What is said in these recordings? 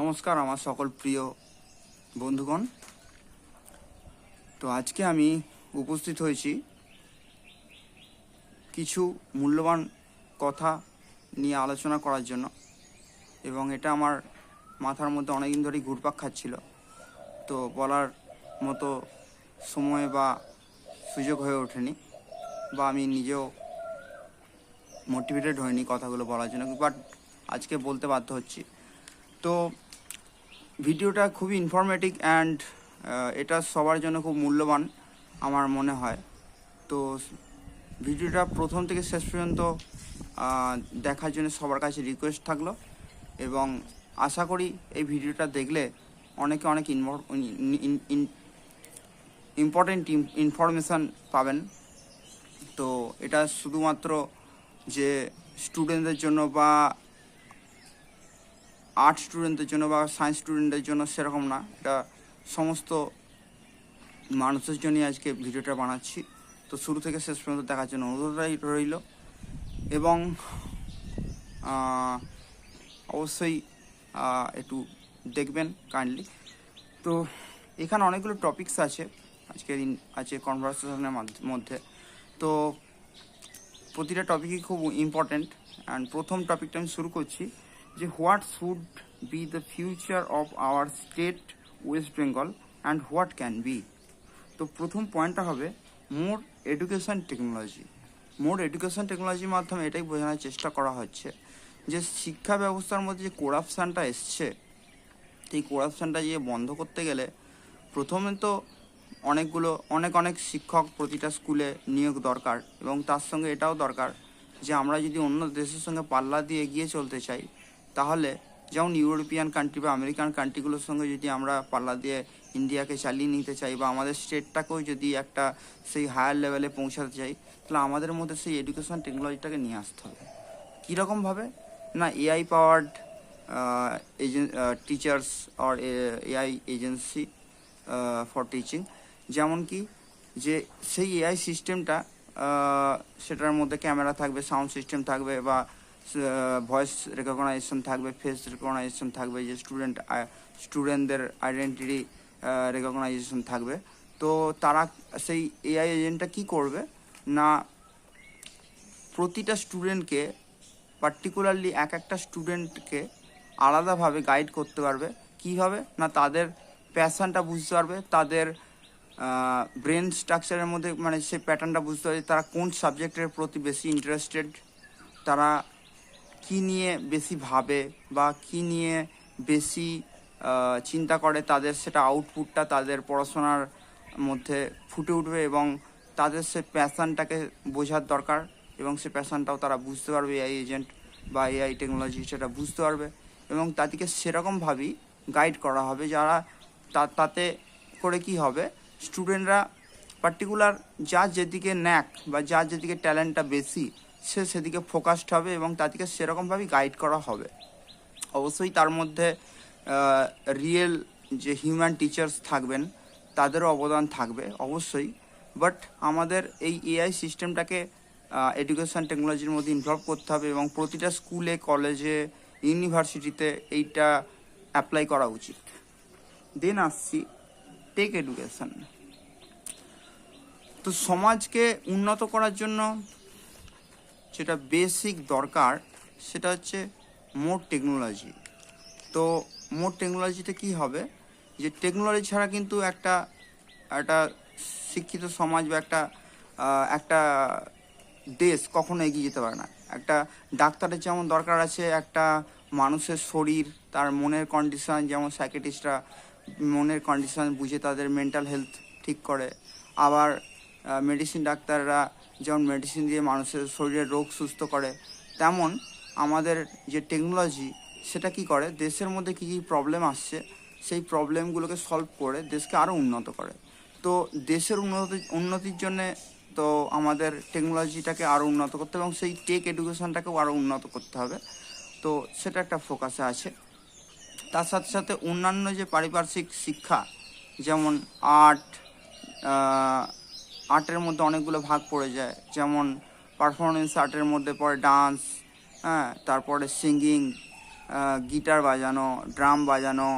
নমস্কার আমার সকল প্রিয় বন্ধুগণ। তো আজকে আমি উপস্থিত হয়েছি কিছু মূল্যবান কথা নিয়ে আলোচনা করার জন্য, এবং এটা আমার মাথার মধ্যে অনেকদিন ধরেই ঘুরপাক খাচ্ছিল। তো বলার মতো সময় বা সুযোগ হয়ে ওঠেনি, বা আমি নিজেও মোটিভেটেড হইনি কথাগুলো বলার জন্য, বাট আজকে বলতে বাধ্য হচ্ছি। তো ভিডিওটা খুবই ইনফরমেটিভ অ্যান্ড এটা সবার জন্য খুব মূল্যবান আমার মনে হয়। তো ভিডিওটা প্রথম থেকে শেষ পর্যন্ত দেখার জন্য সবার কাছে রিকোয়েস্ট থাকলো, এবং আশা করি এই ভিডিওটা দেখলে অনেক ইম্পর্টেন্ট ইনফরমেশান পাবেন। তো এটা শুধুমাত্র যে স্টুডেন্টদের জন্য বা আর্ট স্টুডেন্টদের জন্য বা সায়েন্স স্টুডেন্টদের জন্য সেরকম না, এটা সমস্ত মানুষের জন্যই আজকে ভিডিওটা বানাচ্ছি। তো শুরু থেকে শেষ পর্যন্ত দেখার জন্য অনুরোধ রইল, এবং অবশ্যই একটু দেখবেন কাইন্ডলি। তো এখানে অনেকগুলো টপিকস আছে আছে কনভারসেশনের মধ্যে। তো প্রতিটা টপিকই খুব ইম্পর্ট্যান্ট, অ্যান্ড প্রথম টপিকটা আমি শুরু করছি যে what should be the future of our state West Bengal and what can be. তো প্রথম পয়েন্টটা হবে মোর এডুকেশন টেকনোলজি। মোর এডুকেশন টেকনোলজির মাধ্যমে এটাই বোঝানোর চেষ্টা করা হচ্ছে যে শিক্ষা ব্যবস্থার মধ্যে যে করাপশানটা এসছে, এই করাপশানটা যে বন্ধ করতে গেলে প্রথমে তো অনেক শিক্ষক প্রতিটা স্কুলে নিয়োগ দরকার, এবং তার সঙ্গে এটাও দরকার যে আমরা যদি অন্য দেশের সঙ্গে পাল্লা দিয়ে এগিয়ে চলতে চাই, তাহলে যেমন ইউরোপিয়ান কান্ট্রি বা আমেরিকান কান্ট্রিগুলোর সঙ্গে যদি আমরা পাল্লা দিয়ে ইন্ডিয়াকে চালিয়ে নিতে চাই, বা আমাদের স্টেটটাকেও যদি একটা সেই হায়ার লেভেলে পৌঁছাতে চাই, তাহলে আমাদের মধ্যে সেই এডুকেশন টেকনোলজিটাকে নিয়ে আসতে হবে। কীরকমভাবে না, AI powered teachers or AI agency for teaching, যেমন কি যে সেই এআই সিস্টেমটা সেটার মধ্যে ক্যামেরা থাকবে, সাউন্ড সিস্টেম থাকবে, বা ভয়েস রেকগনাইজেশন থাকবে, ফেস রেকগনাইজেশন থাকবে, যে স্টুডেন্টদের আইডেন্টিটি রেকগনাইজেশন থাকবে। তো তারা সেই এআই এজেন্টটা কী করবে না, প্রতিটা স্টুডেন্টকে পার্টিকুলারলি একটা স্টুডেন্টকে আলাদাভাবে গাইড করতে পারবে। কীভাবে না, তাদের প্যাশনটা বুঝতে পারবে, তাদের ব্রেন স্ট্রাকচারের মধ্যে মানে সেই প্যাটার্নটা বুঝতে পারবে, তারা কোন সাবজেক্টের প্রতি বেশি ইন্টারেস্টেড, তারা কী নিয়ে বেশি ভাবে বা কী নিয়ে বেশি চিন্তা করে, তাদের সেটা আউটপুটটা তাদের পড়াশোনার মধ্যে ফুটে উঠবে, এবং তাদের সে প্যাশনটাকে বোঝার দরকার, এবং সে প্যাশনটাও তারা বুঝতে পারবে, এআই এজেন্ট বা এআই টেকনোলজি সেটা বুঝতে পারবে, এবং তাদেরকে সেরকমভাবেই গাইড করা হবে যারা তাতে করে কি হবে, স্টুডেন্টরা পার্টিকুলার যার যেদিকে ন্যাক বা যার যেদিকে ট্যালেন্টটা বেশি সে সেদিকে ফোকাসড হবে, এবং তাদেরকে সেরকমভাবেই গাইড করা হবে। অবশ্যই তার মধ্যে রিয়েল যে হিউম্যান টিচার্স থাকবেন তাদেরও অবদান থাকবে অবশ্যই, বাট আমাদের এই এআই সিস্টেমটাকে এডুকেশন টেকনোলজির মধ্যে ইনভলভ করতে হবে, এবং প্রতিটা স্কুলে, কলেজে, ইউনিভার্সিটিতে এইটা অ্যাপ্লাই করা উচিত। দেন আসছি টেক এডুকেশন। তো সমাজকে উন্নত করার জন্য যেটা বেসিক দরকার সেটা হচ্ছে মোর টেকনোলজি। তো মোর টেকনোলজিতে কি হবে, যে টেকনোলজি ছাড়া কিন্তু একটা শিক্ষিত সমাজ বা একটা দেশ কখনো এগিয়ে যেতে পারে না। একটা ডাক্তারের যেমন দরকার আছে, একটা মানুষের শরীর, তার মনের কন্ডিশন, যেমন সাইকিয়াট্রিস্টরা মনের কন্ডিশন বুঝে তাদের মেন্টাল হেলথ ঠিক করে, আবার মেডিসিন ডাক্তাররা যেমন মেডিসিন দিয়ে মানুষের শরীরের রোগ সুস্থ করে, তেমন আমাদের যে টেকনোলজি সেটা কি করে, দেশের মধ্যে কী কী প্রবলেম আসছে সেই প্রবলেমগুলোকে সলভ করে দেশকে আরও উন্নত করে। তো দেশের উন্নতির জন্যে তো আমাদের টেকনোলজিটাকে আরও উন্নত করতে হবে, এবং সেই টেক এডুকেশনটাকেও আরও উন্নত করতে হবে। তো সেটা একটা ফোকাসে আছে। তার সাথে সাথে অন্যান্য যে পারিপার্শ্বিক শিক্ষা, যেমন আর্টের মধ্যে অনেকগুলো ভাগ পড়ে যায়, যেমন পারফরমেন্স আর্টের মধ্যে পড়ে ডান্স, হ্যাঁ, তারপরে সিঙ্গিং, গিটার বাজানো, ড্রাম বাজানো,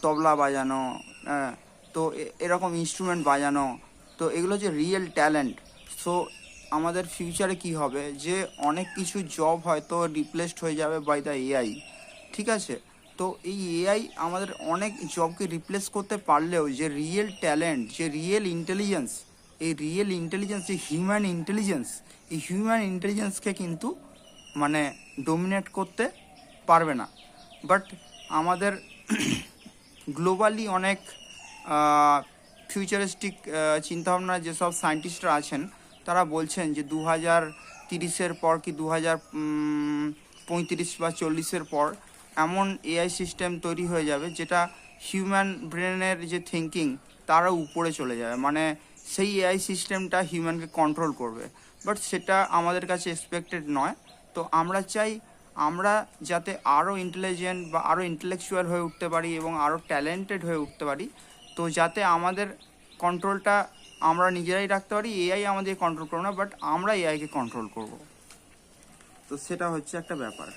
তবলা বাজানো, তো এরকম ইনস্ট্রুমেন্ট বাজানো, তো এগুলো যে রিয়েল ট্যালেন্ট। সো আমাদের ফিউচারে কি হবে যে অনেক কিছু জব হয়তো রিপ্লেসড হয়ে যাবে বাই দ্য এআই, ঠিক আছে। তো এই এআই আমাদের অনেক জবকে রিপ্লেস করতে পারলেও যে রিয়েল ট্যালেন্ট, যে রিয়েল ইন্টেলিজেন্স, এই রিয়েল ইন্টেলিজেন্স, যে হিউম্যান ইন্টেলিজেন্স, এই হিউম্যান ইন্টেলিজেন্সকে কিন্তু মানে ডোমিনেট করতে পারবে না। বাট আমাদের গ্লোবালি অনেক ফিউচারিস্টিক চিন্তাভাবনা যেসব সায়েন্টিস্টরা আছেন তারা বলছেন যে 2030-এর পর কি 2035 বা 40-এর পর এমন এআই সিস্টেম তৈরি হয়ে যাবে যেটা হিউম্যান ব্রেনের যে থিঙ্কিং তারও উপরে চলে যাবে, মানে সেই এআই সিস্টেমটা হিউম্যানকে কন্ট্রোল করবে। বাট সেটা আমাদের কাছে এক্সপেক্টেড নয়। তো আমরা চাই আমরা যাতে আরও ইন্টেলিজেন্ট বা আরও ইন্টেলেকচুয়াল হয়ে উঠতে পারি এবং আরও ট্যালেন্টেড হয়ে উঠতে পারি, তো যাতে আমাদের কন্ট্রোলটা আমরা নিজেরাই রাখতে পারি, এআই আমাদের কন্ট্রোল করবো না, বাট আমরা এআইকে কন্ট্রোল করব। তো সেটা হচ্ছে একটা ব্যাপার।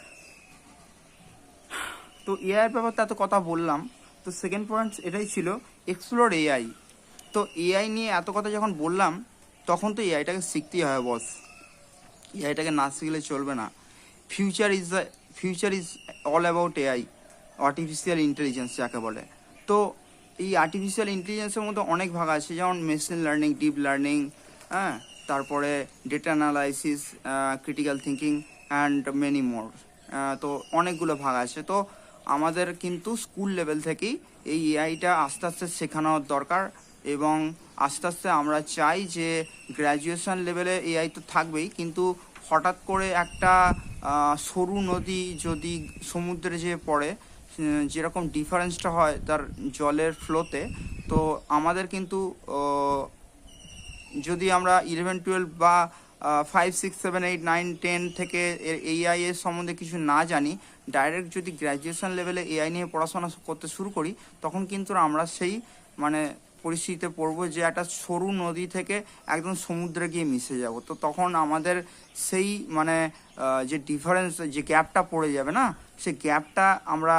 তো এআইয়ের ব্যাপারটা এত কথা বললাম, তো সেকেন্ড পয়েন্ট এটাই ছিল, এক্সপ্লোর এআই। তো এআই নিয়ে এত কথা যখন বললাম তখন তো এআইটাকে শিখতেই হয় বস, এআইটাকে না শিখলে চলবে না। Future is all about AI, artificial intelligence যাকে বলে। তো এই আর্টিফিশিয়াল ইন্টেলিজেন্সের মধ্যে অনেক ভাগ আছে, যেমন মেশিন লার্নিং, ডিপ লার্নিং, হ্যাঁ, তারপরে data analysis, critical thinking and many more. তো অনেকগুলো ভাগ আছে। তো আমাদের কিন্তু স্কুল লেভেল থেকেই এই এআইটা আস্তে আস্তে শেখানো দরকার, এবং আস্তে আস্তে আমরা চাই যে গ্র্যাজুয়েশন লেভেলে এআই তো থাকবেই, কিন্তু হঠাৎ করে একটা সরু নদী যদি সমুদ্রে যেয়ে পড়ে, যেরকম ডিফারেন্সটা হয় তার জলের ফ্লোতে, তো আমাদের কিন্তু যদি আমরা 11-12 বা 5-6-7-8-9-10 থেকে এআই এর সম্বন্ধে কিছু না জানি, ডাইরেক্ট যদি গ্র্যাজুয়েশন লেভেলে এআই নিয়ে পড়াশোনা করতে শুরু করি, তখন কিন্তু আমরা সেই মানে পরিস্থিতিতে পড়বো যে একটা সরু নদী থেকে একদম সমুদ্রে গিয়ে মিশে যাব। তো তখন আমাদের সেই মানে যে ডিফারেন্স, যে গ্যাপটা পড়ে যাবে না, সেই গ্যাপটা আমরা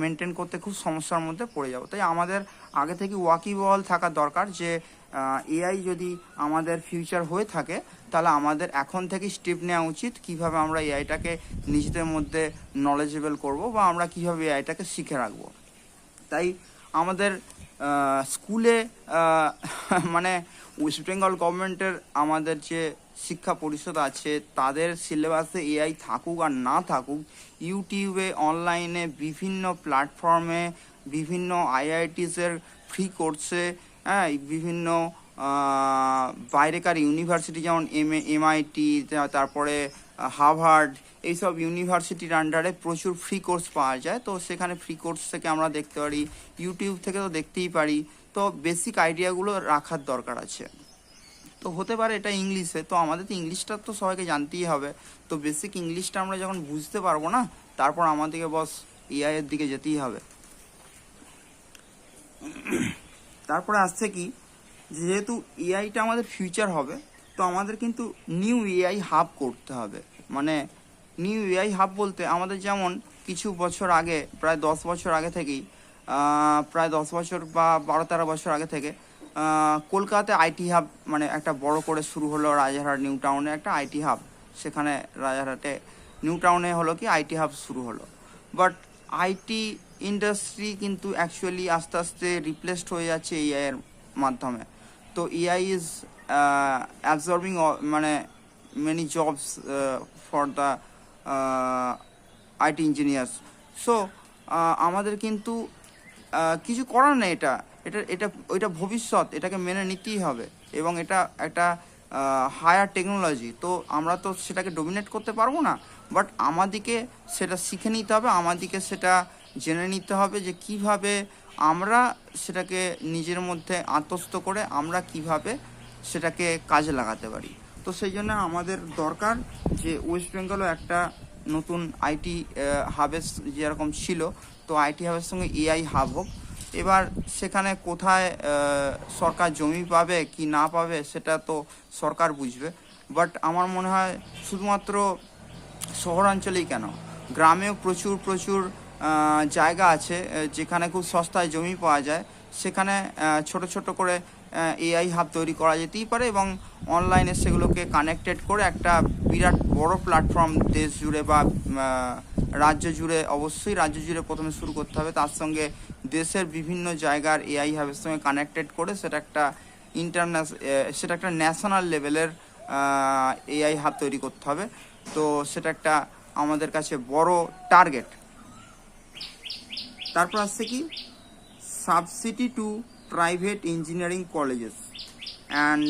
মেনটেন করতে খুব সমস্যার মধ্যে পড়ে যাব। তাই আমাদের আগে থেকে ওয়াকিবহাল থাকা দরকার যে এআই যদি আমাদের ফিউচার হয়ে থাকে, তাহলে আমাদের এখন থেকে স্টেপ নেওয়া উচিত কিভাবে আমরা এআইটাকে নিজেদের মধ্যে নলেজেবল করব বা আমরা কিভাবে এআইটাকে শিখে রাখবো। তাই আমাদের স্কুলে মানে ওয়েস্ট বেঙ্গল গভর্নমেন্টের আমাদের যে শিক্ষা পরিষদ আছে তাদের সিলেবাসে এআই থাকুক আর না থাকুক, ইউটিউবে, অনলাইনে, বিভিন্ন প্ল্যাটফর্মে, বিভিন্ন আইআইটিসের ফ্রি কোর্সে, হ্যাঁ, বিভিন্ন বাইরেকার ইউনিভার্সিটি যেমন এমআইটি, তারপরে হার্ভার্ড, এইসব ইউনিভার্সিটির আন্ডারে প্রচুর ফ্রি কোর্স পাওয়া যায়। তো সেখানে ফ্রি কোর্স থেকে আমরা দেখতে পারি, ইউটিউব থেকে তো দেখতেই পারি। তো বেসিক আইডিয়াগুলো রাখার দরকার আছে। তো হতে পারে এটা ইংলিশে, তো আমাদের তো ইংলিশটা তো সবাইকে জানতেই হবে। তো বেসিক ইংলিশটা আমরা যখন বুঝতে পারবো না, তারপর আমাদেরকে বস এআই এর দিকে যেতেই হবে। তারপরে আসছে কি, যেহেতু এআইটা আমাদের ফিউচার হবে, তো আমাদের কিন্তু নিউ এআই হাব করতে হবে। মানে নিউ এআই হাব বলতে আমাদের যেমন কিছু বছর আগে, প্রায় 10 বছর আগে থেকেই, প্রায় 10 বছর বা 12-13 বছর আগে থেকে কলকাতাতে আইটি হাব মানে একটা বড় করে শুরু হলো, রাজারহাট নিউ টাউনে একটা আইটি হাব। সেখানে রাজারহাটে নিউ টাউনে হলো কি আইটি হাব শুরু হলো। বাট আইটি ইন্ডাস্ট্রি কিন্তু অ্যাকচুয়ালি আস্তে আস্তে রিপ্লেসড হয়ে যাচ্ছে এআই এর মাধ্যমে। তো এআই ইজ অ্যাবজর্বিং মানে many jobs for the IT engineers. So আমাদের কিন্তু কিছু করার নেই, এটা এটা এটা ওইটা ভবিষ্যৎ, এটাকে মেনে নিতেই হবে, এবং এটা একটা হায়ার টেকনোলজি। তো আমরা তো সেটাকে ডোমিনেট করতে পারবো না, বাট আমাদেরকে সেটা শিখে নিতে হবে, আমাদেরকে সেটা জেনে নিতে হবে যে কিভাবে আমরা সেটাকে নিজের মধ্যে আত্মস্থ করে আমরা কিভাবে সেটাকে কাজে লাগাতে পারি। তো সেই জন্য আমাদের দরকার যে ওয়েস্ট বেঙ্গলও একটা নতুন আইটি হাবের যেরকম ছিল, তো আইটি হাবের সঙ্গে এআই হাব হোক। এবার সেখানে কোথায় সরকার জমি পাবে কি না পাবে সেটা তো সরকার বুঝবে, বাট আমার মনে হয় শুধুমাত্র শহরাঞ্চলেই কেন, গ্রামেও প্রচুর প্রচুর জায়গা আছে যেখানে খুব সস্তায় জমি পাওয়া যায়, সেখানে ছোট ছোট করে এআই হাব তৈরি করা যেতেই পারে এবং অনলাইনে সেগুলোকে কানেক্টেড করে একটা বিরাট বড় প্ল্যাটফর্ম দেশ জুড়ে বা রাজ্য জুড়ে, অবশ্যই রাজ্য জুড়ে প্রথমে শুরু করতে হবে, তার সঙ্গে দেশের বিভিন্ন জায়গার এআই হাবের সঙ্গে কানেক্টেড করে সেটা একটা সেটা একটা ন্যাশনাল লেভেলের এআই হাব তৈরি করতে হবে। তো সেটা একটা আমাদের কাছে বড় টার্গেট। তারপর আসছে কি subsidy to private engineering colleges and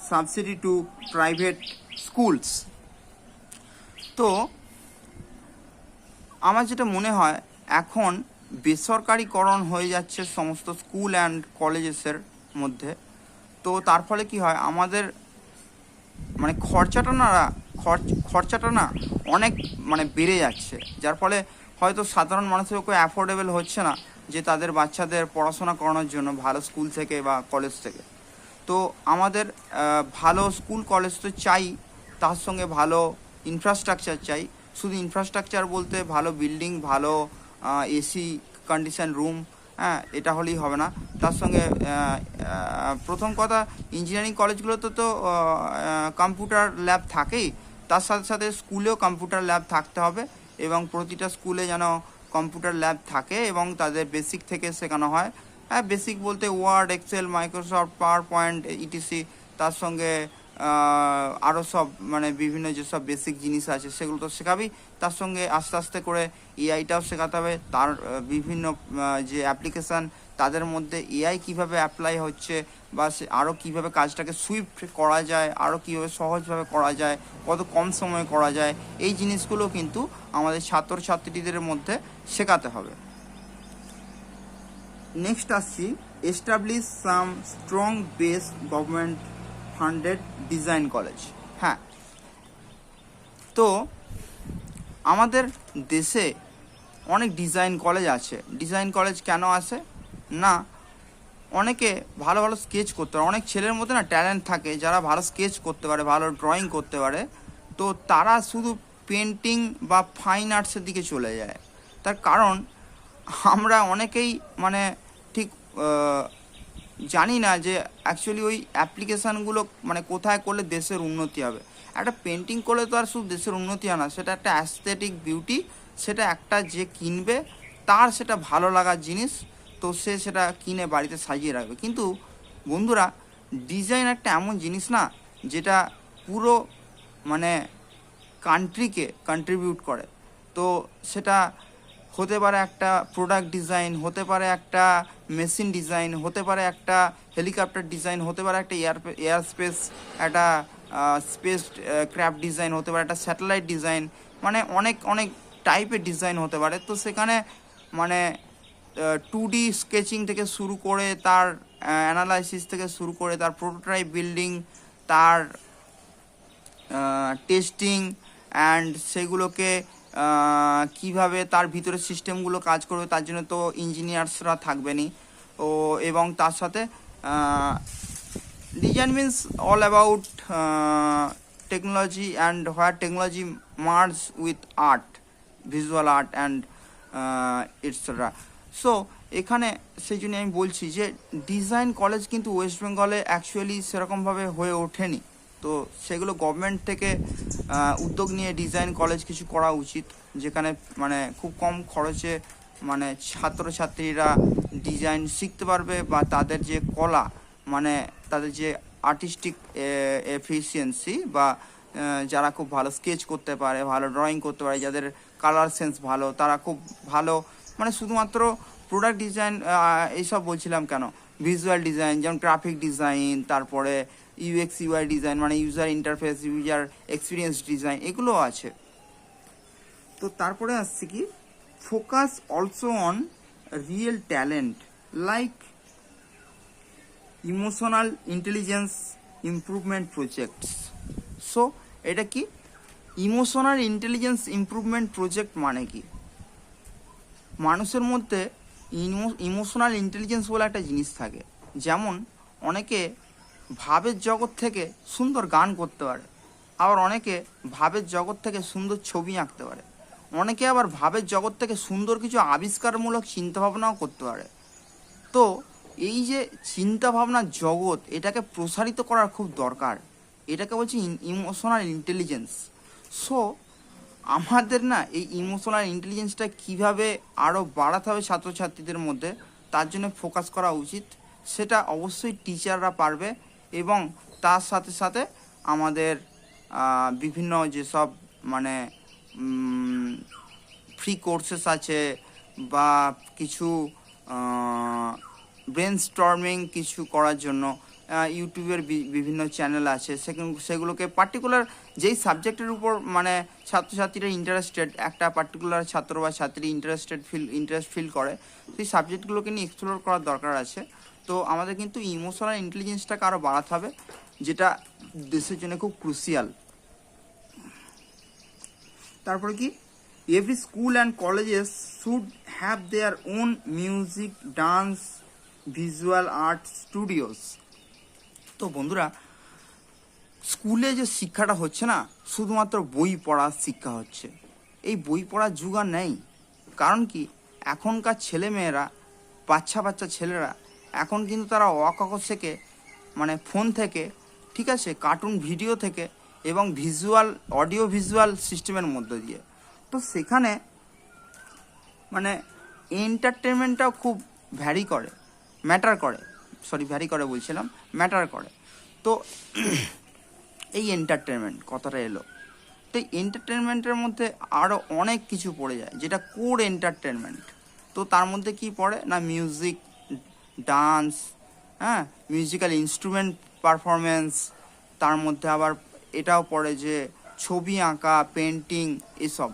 subsidy to private schools. তো আমার যেটা মনে হয় এখন বেসরকারিকরণ হয়ে যাচ্ছে সমস্ত স্কুল অ্যান্ড কলেজেসের মধ্যে। তো তার ফলে কি হয়, আমাদের মানে খরচাটা না অনেক মানে বেড়ে যাচ্ছে, যার ফলে হয়তো সাধারণ মানুষের পক্ষে অ্যাফোর্ডেবল হচ্ছে না যে তাদের বাচ্চাদের পড়াশোনা করানোর জন্য ভালো স্কুল থেকে বা কলেজ থেকে। তো আমাদের ভালো স্কুল কলেজ তো চাই, তার সঙ্গে ভালো ইনফ্রাস্ট্রাকচার চাই। শুধু ইনফ্রাস্ট্রাকচার বলতে ভালো বিল্ডিং, ভালো এসি কন্ডিশন রুম, হ্যাঁ, এটা হলেই হবে না। তার সঙ্গে প্রথম কথা, ইঞ্জিনিয়ারিং কলেজগুলোতে তো কম্পিউটার ল্যাব থাকেই, তার সাথে সাথে স্কুলেও কম্পিউটার ল্যাব থাকতে হবে এবং প্রতিটা স্কুলে যেন কম্পিউটার ল্যাব থাকে এবং তাদের বেসিক থেকে শেখানো হয়। হ্যাঁ, বেসিক বলতে word, excel, Microsoft, power point, ETC, তার সঙ্গে আরও সব মানে বিভিন্ন যেসব বেসিক জিনিস আছে সেগুলো তো শেখাবেই, তার সঙ্গে আস্তে আস্তে করে এআইটাও শেখাতে হবে। তার বিভিন্ন যে অ্যাপ্লিকেশান তাদের মধ্যে এআই কীভাবে অ্যাপ্লাই হচ্ছে বা সে আরও কীভাবে কাজটাকে সুইফট করা যায়, আরও কীভাবে সহজভাবে করা যায়, কত কম সময়ে করা যায়, এই জিনিসগুলো কিন্তু আমাদের ছাত্রছাত্রীদের মধ্যে শেখাতে হবে। নেক্সট আসছি establish some strong base government funded design college. হ্যাঁ, তো আমাদের দেশে অনেক ডিজাইন কলেজ আছে। ডিজাইন কলেজ কেন আছে না, অনেকে ভালো ভালো স্কেচ করতে পারে, অনেক ছেলের মধ্যে না ট্যালেন্ট থাকে যারা ভালো স্কেচ করতে পারে, ভালো ড্রয়িং করতে পারে, তো তারা শুধু পেন্টিং বা ফাইন আর্টসের দিকে চলে যায়। তার কারণ আমরা অনেকেই মানে ঠিক জানি না যে অ্যাকচুয়ালি ওই অ্যাপ্লিকেশানগুলো মানে কোথায় করলে দেশের উন্নতি হবে। একটা পেন্টিং করলে তো আর শুধু দেশের উন্নতি হয় না, সেটা একটা অ্যাস্থেটিক বিউটি, সেটা একটা যে কিনবে তার সেটা ভালো লাগার জিনিস, তো সে সেটা কিনে বাড়িতে সাজিয়ে রাখবে। কিন্তু বন্ধুরা, ডিজাইন একটা এমন জিনিস না যেটা পুরো মানে কান্ট্রিকে কন্ট্রিবিউট করে। তো সেটা হতে পারে একটা প্রোডাক্ট ডিজাইন, হতে পারে একটা মেশিন ডিজাইন, হতে পারে একটা হেলিকপ্টার ডিজাইন, হতে পারে একটা এয়ার স্পেস, একটা স্পেস ক্রাফট ডিজাইন, হতে পারে একটা স্যাটেলাইট ডিজাইন, মানে অনেক অনেক টাইপের ডিজাইন হতে পারে। তো সেখানে মানে 2D স্কেচিং থেকে শুরু করে তার অ্যানালাইসিস থেকে শুরু করে তার প্রোটোটাইপ বিল্ডিং, তার টেস্টিং অ্যান্ড সেগুলোকে কিভাবে তার ভিতরে সিস্টেমগুলো কাজ করবে, তার জন্য তো ইঞ্জিনিয়ার্সরা থাকবেনই। এবং তার সাথে design means all about technology and where technology merge with art, visual art and etcetera. So এখানে সেই জন্য আমি বলছি যে ডিজাইন কলেজ কিন্তু ওয়েস্ট বেঙ্গলে অ্যাকচুয়ালি সেরকমভাবে হয়ে ওঠেনি। তো সেগুলো গভর্নমেন্ট থেকে উদ্যোগ নিয়ে ডিজাইন কলেজ কিছু করা উচিত, যেখানে মানে খুব কম খরচে মানে ছাত্রছাত্রীরা ডিজাইন শিখতে পারবে বা তাদের যে কলা মানে তাদের যে আর্টিস্টিক এফিসিয়েন্সি বা যারা খুব ভালো স্কেচ করতে পারে, ভালো ড্রয়িং করতে পারে, যাদের কালার সেন্স ভালো, তারা খুব ভালো মানে শুধুমাত্র প্রোডাক্ট ডিজাইন এইসব বলছিলাম কেন, ভিজুয়াল ডিজাইন যেমন গ্রাফিক ডিজাইন, তারপরে ইউএক্স ইউআই ডিজাইন মানে user interface, user experience design, এগুলো আছে। তো তারপরে আসছে কি focus also on real talent like emotional intelligence improvement projects. So এটা কি ইমোশনাল ইন্টেলিজেন্স ইমপ্রুভমেন্ট প্রজেক্ট মানে কি, মানুষের মধ্যে ইমোশনাল ইন্টেলিজেন্স বলে একটা জিনিস থাকে। যেমন অনেকে ভাবের জগৎ থেকে সুন্দর গান করতে পারে, আবার অনেকে ভাবের জগৎ থেকে সুন্দর ছবি আঁকতে পারে, অনেকে আবার ভাবের জগৎ থেকে সুন্দর কিছু আবিষ্কারমূলক চিন্তাভাবনাও করতে পারে। তো এই যে চিন্তাভাবনার জগৎ, এটাকে প্রসারিত করার খুব দরকার, এটাকে বলছি ইমোশনাল ইন্টেলিজেন্স। সো আমাদের না এই ইমোশনাল ইন্টেলিজেন্সটা কীভাবে আরও বাড়াতে হবে ছাত্রছাত্রীদের মধ্যে, তার জন্য ফোকাস করা উচিত। সেটা অবশ্যই টিচাররা পারবে, এবং তার সাথে সাথে আমাদের বিভিন্ন যেসব মানে ফ্রি কোর্সেস আছে বা কিছু ব্রেন স্টর্মিং কিছু করার জন্য ইউটিউবের বিভিন্ন চ্যানেল আছে, সেগুলোকে পার্টিকুলার যেই সাবজেক্টের উপর মানে ছাত্রছাত্রীরা ইন্টারেস্টেড, একটা পার্টিকুলার ছাত্র বা ছাত্রী ইন্টারেস্ট ফিল করে, সেই সাবজেক্টগুলোকে নিয়ে এক্সপ্লোর করার দরকার আছে। তো আমাদের কিন্তু ইমোশনাল ইন্টেলিজেন্সটাকে আরও বাড়াতে হবে, যেটা দেশের জন্য খুব ক্রুশিয়াল। তারপরে কি, every school and colleges should have their on music, dance, visual art studios. তো বন্ধুরা, স্কুলে যে শিক্ষাটা হচ্ছে না, শুধুমাত্র বই পড়ার শিক্ষা হচ্ছে। এই বই পড়ার যুগ আর নেই। কারণ কি, এখনকার ছেলেমেয়েরা, বাচ্চা ছেলেরা এখন কিন্তু তারা অ-ক-খ শেখে মানে ফোন থেকে, ঠিক আছে, কার্টুন ভিডিও থেকে এবং অডিও ভিজুয়াল সিস্টেমের মধ্য দিয়ে। তো সেখানে মানে এন্টারটেনমেন্টটাও খুব ম্যাটার করে। তো এই এন্টারটেনমেন্ট কথাটা এলো, তো এই এন্টারটেনমেন্টের মধ্যে আরও অনেক কিছু পড়ে যায়, যেটা কোর এন্টারটেনমেন্ট। তো তার মধ্যে কি পড়ে না, মিউজিক, ডান্স, হ্যাঁ, মিউজিক্যাল ইনস্ট্রুমেন্ট পারফরমেন্স, তার মধ্যে আবার এটাও পড়ে যে ছবি আঁকা, পেন্টিং, এসব।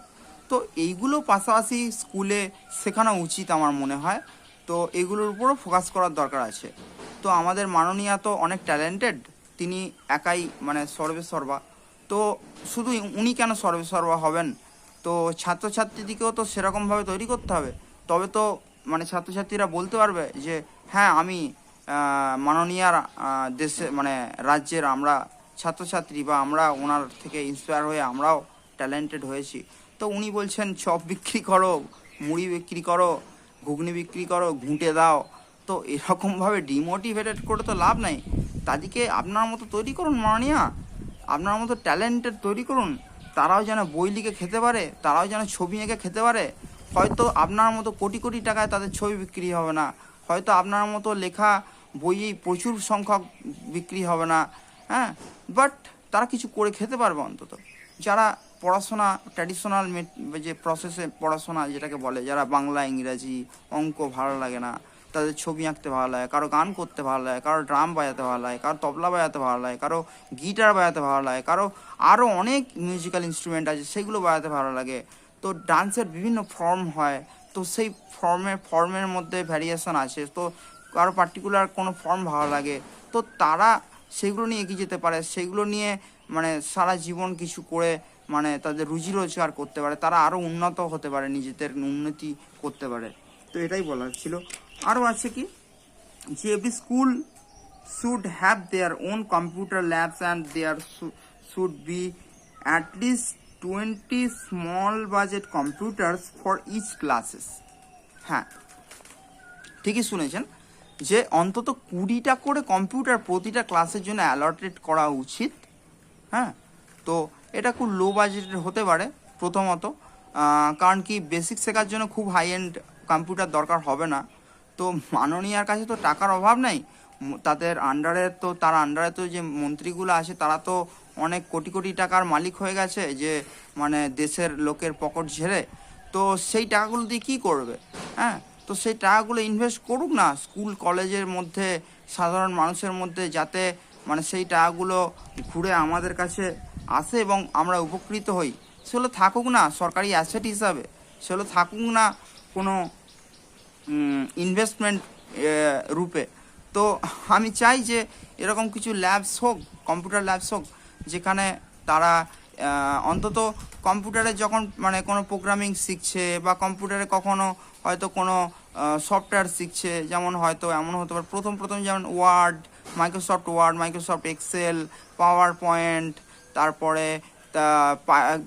তো এইগুলো পাশাপাশি স্কুলে শেখানো উচিত আমার মনে হয়। তো এগুলোর উপরও ফোকাস করার দরকার আছে। তো আমাদের মাননীয়া তো অনেক ট্যালেন্টেড, তিনি একাই মানে সর্বেসর্বা। তো শুধু উনি কেন সর্বেসর্বা হবেন, তো ছাত্রছাত্রীদিকেও তো সেরকমভাবে তৈরি করতে হবে। তবে তো মানে ছাত্রছাত্রীরা বলতে পারবে যে হ্যাঁ, আমি মাননীয়ার দেশে মানে রাজ্যের আমরা ছাত্রছাত্রী, বা আমরা ওনার থেকে ইন্সপায়ার হয়ে আমরাও ট্যালেন্টেড হয়েছি। তো উনি বলছেন চপ বিক্রি করো, মুড়ি বিক্রি করো, ঘুগনি বিক্রি করো, ঘুঁটে দাও। তো এরকমভাবে ডিমোটিভেটেড করে তো লাভ নাই। তাদেরকে আপনার মতো তৈরি করুন মাননীয়া, আপনার মতো ট্যালেন্টেড তৈরি করুন। তারাও যেন বই লিখে খেতে পারে, তারাও যেন ছবি এঁকে খেতে পারে। হয়তো আপনার মতো কোটি কোটি টাকায় তাদের ছবি বিক্রি হবে না, হয়তো আপনার মতো লেখা বইয়েই প্রচুর সংখ্যক বিক্রি হবে না, হ্যাঁ, বাট তারা কিছু করে খেতে পারবে অন্তত। যারা পড়াশোনা ট্র্যাডিশনাল যে প্রসেসে পড়াশোনা যেটাকে বলে, যারা বাংলা, ইংরাজি, অঙ্ক ভালো লাগে না, তাদের ছবি আঁকতে ভালো লাগে, কারো গান করতে ভালো লাগে, কারো ড্রাম বাজাতে ভালো লাগে, কারো তবলা বাজাতে ভালো লাগে, কারো গিটার বাজাতে ভালো লাগে, কারো আরও অনেক মিউজিক্যাল ইনস্ট্রুমেন্ট আছে সেগুলো বাজাতে ভালো লাগে। তো ডান্সের বিভিন্ন ফর্ম হয়, তো সেই ফর্মের মধ্যে ভ্যারিয়েশন আছে। তো কারো পার্টিকুলার কোনো ফর্ম ভালো লাগে, তো তারা সেগুলো নিয়ে এগিয়ে যেতে পারে, সেগুলো নিয়ে মানে সারা জীবন কিছু করে মানে তাদের রুজি রোজগার করতে পারে, তারা আরও উন্নত হতে পারে, নিজেদের উন্নতি করতে পারে। তো এটাই বলার ছিল। আরও আছে কি, যে every school should have their own computer labs and there should be at least 20 small budget computers for each classes. হ্যাঁ, ঠিকই শুনেছেন, যে অন্তত 20টা করে কম্পিউটার প্রতিটা ক্লাসের জন্য অ্যালটেড করা উচিত। হ্যাঁ, তো এটা খুব লো বাজেটের হতে পারে প্রথমত, কারণ কি বেসিক শেখার জন্য খুব হাই এন্ড কম্পিউটার দরকার হবে না। তো মাননীয়ার কাছে তো টাকার অভাব নেই, তার আন্ডারে তো যে মন্ত্রীগুলো আছে তারা তো অনেক কোটি কোটি টাকার মালিক হয়ে গেছে, যে মানে দেশের লোকের পকেট ঝেড়ে। তো সেই টাকাগুলো দিয়ে কী করবে? হ্যাঁ, তো সেই টাকাগুলো ইনভেস্ট করুক না স্কুল কলেজের মধ্যে, সাধারণ মানুষের মধ্যে, যাতে মানে সেই টাকাগুলো ঘুরে আমাদের কাছে আসে এবং আমরা উপকৃত হই। সেগুলো থাকুক না সরকারি অ্যাসেট হিসাবে, সেগুলো থাকুক না কোনো ইনভেস্টমেন্ট রূপে। তো আমি চাই যে এরকম কিছু ল্যাবস হোক, কম্পিউটার ল্যাবস হোক, যেখানে তারা অন্তত কম্পিউটারে যখন মানে কোনো প্রোগ্রামিং শিখছে, বা কম্পিউটারে কখনো হয়তো কোনো সফটওয়্যার শিখছে, যেমন হয়তো এমন হতে পারে প্রথম যেমন Microsoft word, Microsoft excel, power point, তারপরে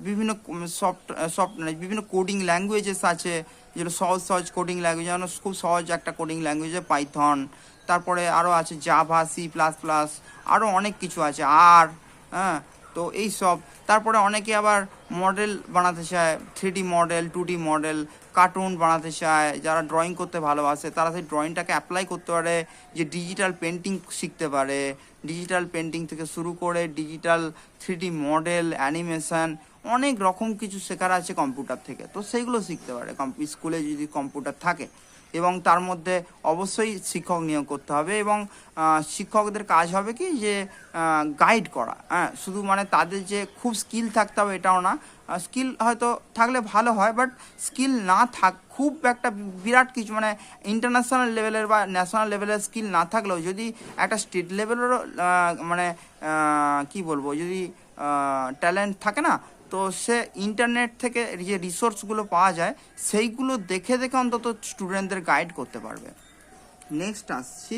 বিভিন্ন বিভিন্ন কোডিং ল্যাঙ্গুয়েজেস আছে, যেগুলো সহজ সহজ কোডিং ল্যাঙ্গুয়েজ, যেমন খুব সহজ একটা কোডিং ল্যাঙ্গুয়েজ পাইথন, তারপরে আরও আছে জাভা, C++, আরও অনেক কিছু আছে, আর হ্যাঁ। তো এই সব, তারপরে অনেকে আবার মডেল বানাতে চায়, 3D model, 2D model, cartoon বানাতে চায়, যারা ড্রয়িং করতে ভালোবাসে তারা সেই ড্রয়িংটাকে অ্যাপ্লাই করতে পারে, যে ডিজিটাল পেন্টিং শিখতে পারে, ডিজিটাল পেন্টিং থেকে শুরু করে ডিজিটাল 3D মডেল, অ্যানিমেশন, অনেক রকম কিছু শেখার আছে কম্পিউটার থেকে। তো সেইগুলো শিখতে পারে স্কুলে যদি কম্পিউটার থাকে, এবং তার মধ্যে অবশ্যই শিক্ষক নিয়োগ করতে হবে, এবং শিক্ষকদের কাজ হবে কি যে গাইড করা, হ্যাঁ। শুধু মানে তাদের যে খুব স্কিল থাকতে হবে এটাও না, স্কিল হয়তো থাকলে ভালো হয়, বাট স্কিল না খুব একটা বিরাট কিছু মানে ইন্টারন্যাশনাল লেভেলের বা ন্যাশনাল লেভেলের স্কিল না থাকলেও যদি একটা স্টেট লেভেলেরও মানে কি বলবো, যদি ট্যালেন্ট থাকে না, তো সে ইন্টারনেট থেকে যে রিসোর্সগুলো পাওয়া যায় সেইগুলো দেখে দেখে অন্তত স্টুডেন্টদের গাইড করতে পারবে। নেক্সট আসছি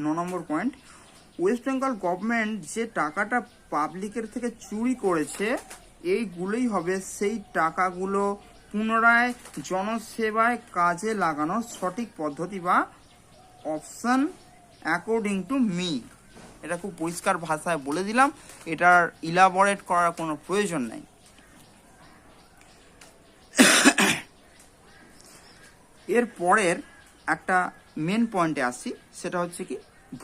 9 নম্বর পয়েন্ট, ওয়েস্ট বেঙ্গল গভর্নমেন্ট যে টাকাটা পাবলিকের থেকে চুরি করেছে, এইগুলোই হবে সেই টাকাগুলো পুনরায় জনসেবায় কাজে লাগানোর সঠিক পদ্ধতি বা অপশন অ্যাকর্ডিং টু মি। এটা খুব পরিষ্কার ভাষায় বলে দিলাম, এটার ইলাবোরেট করার কোনো প্রয়োজন নেই। এর পরের একটা মেন পয়েন্টে আসি, সেটা হচ্ছে কি,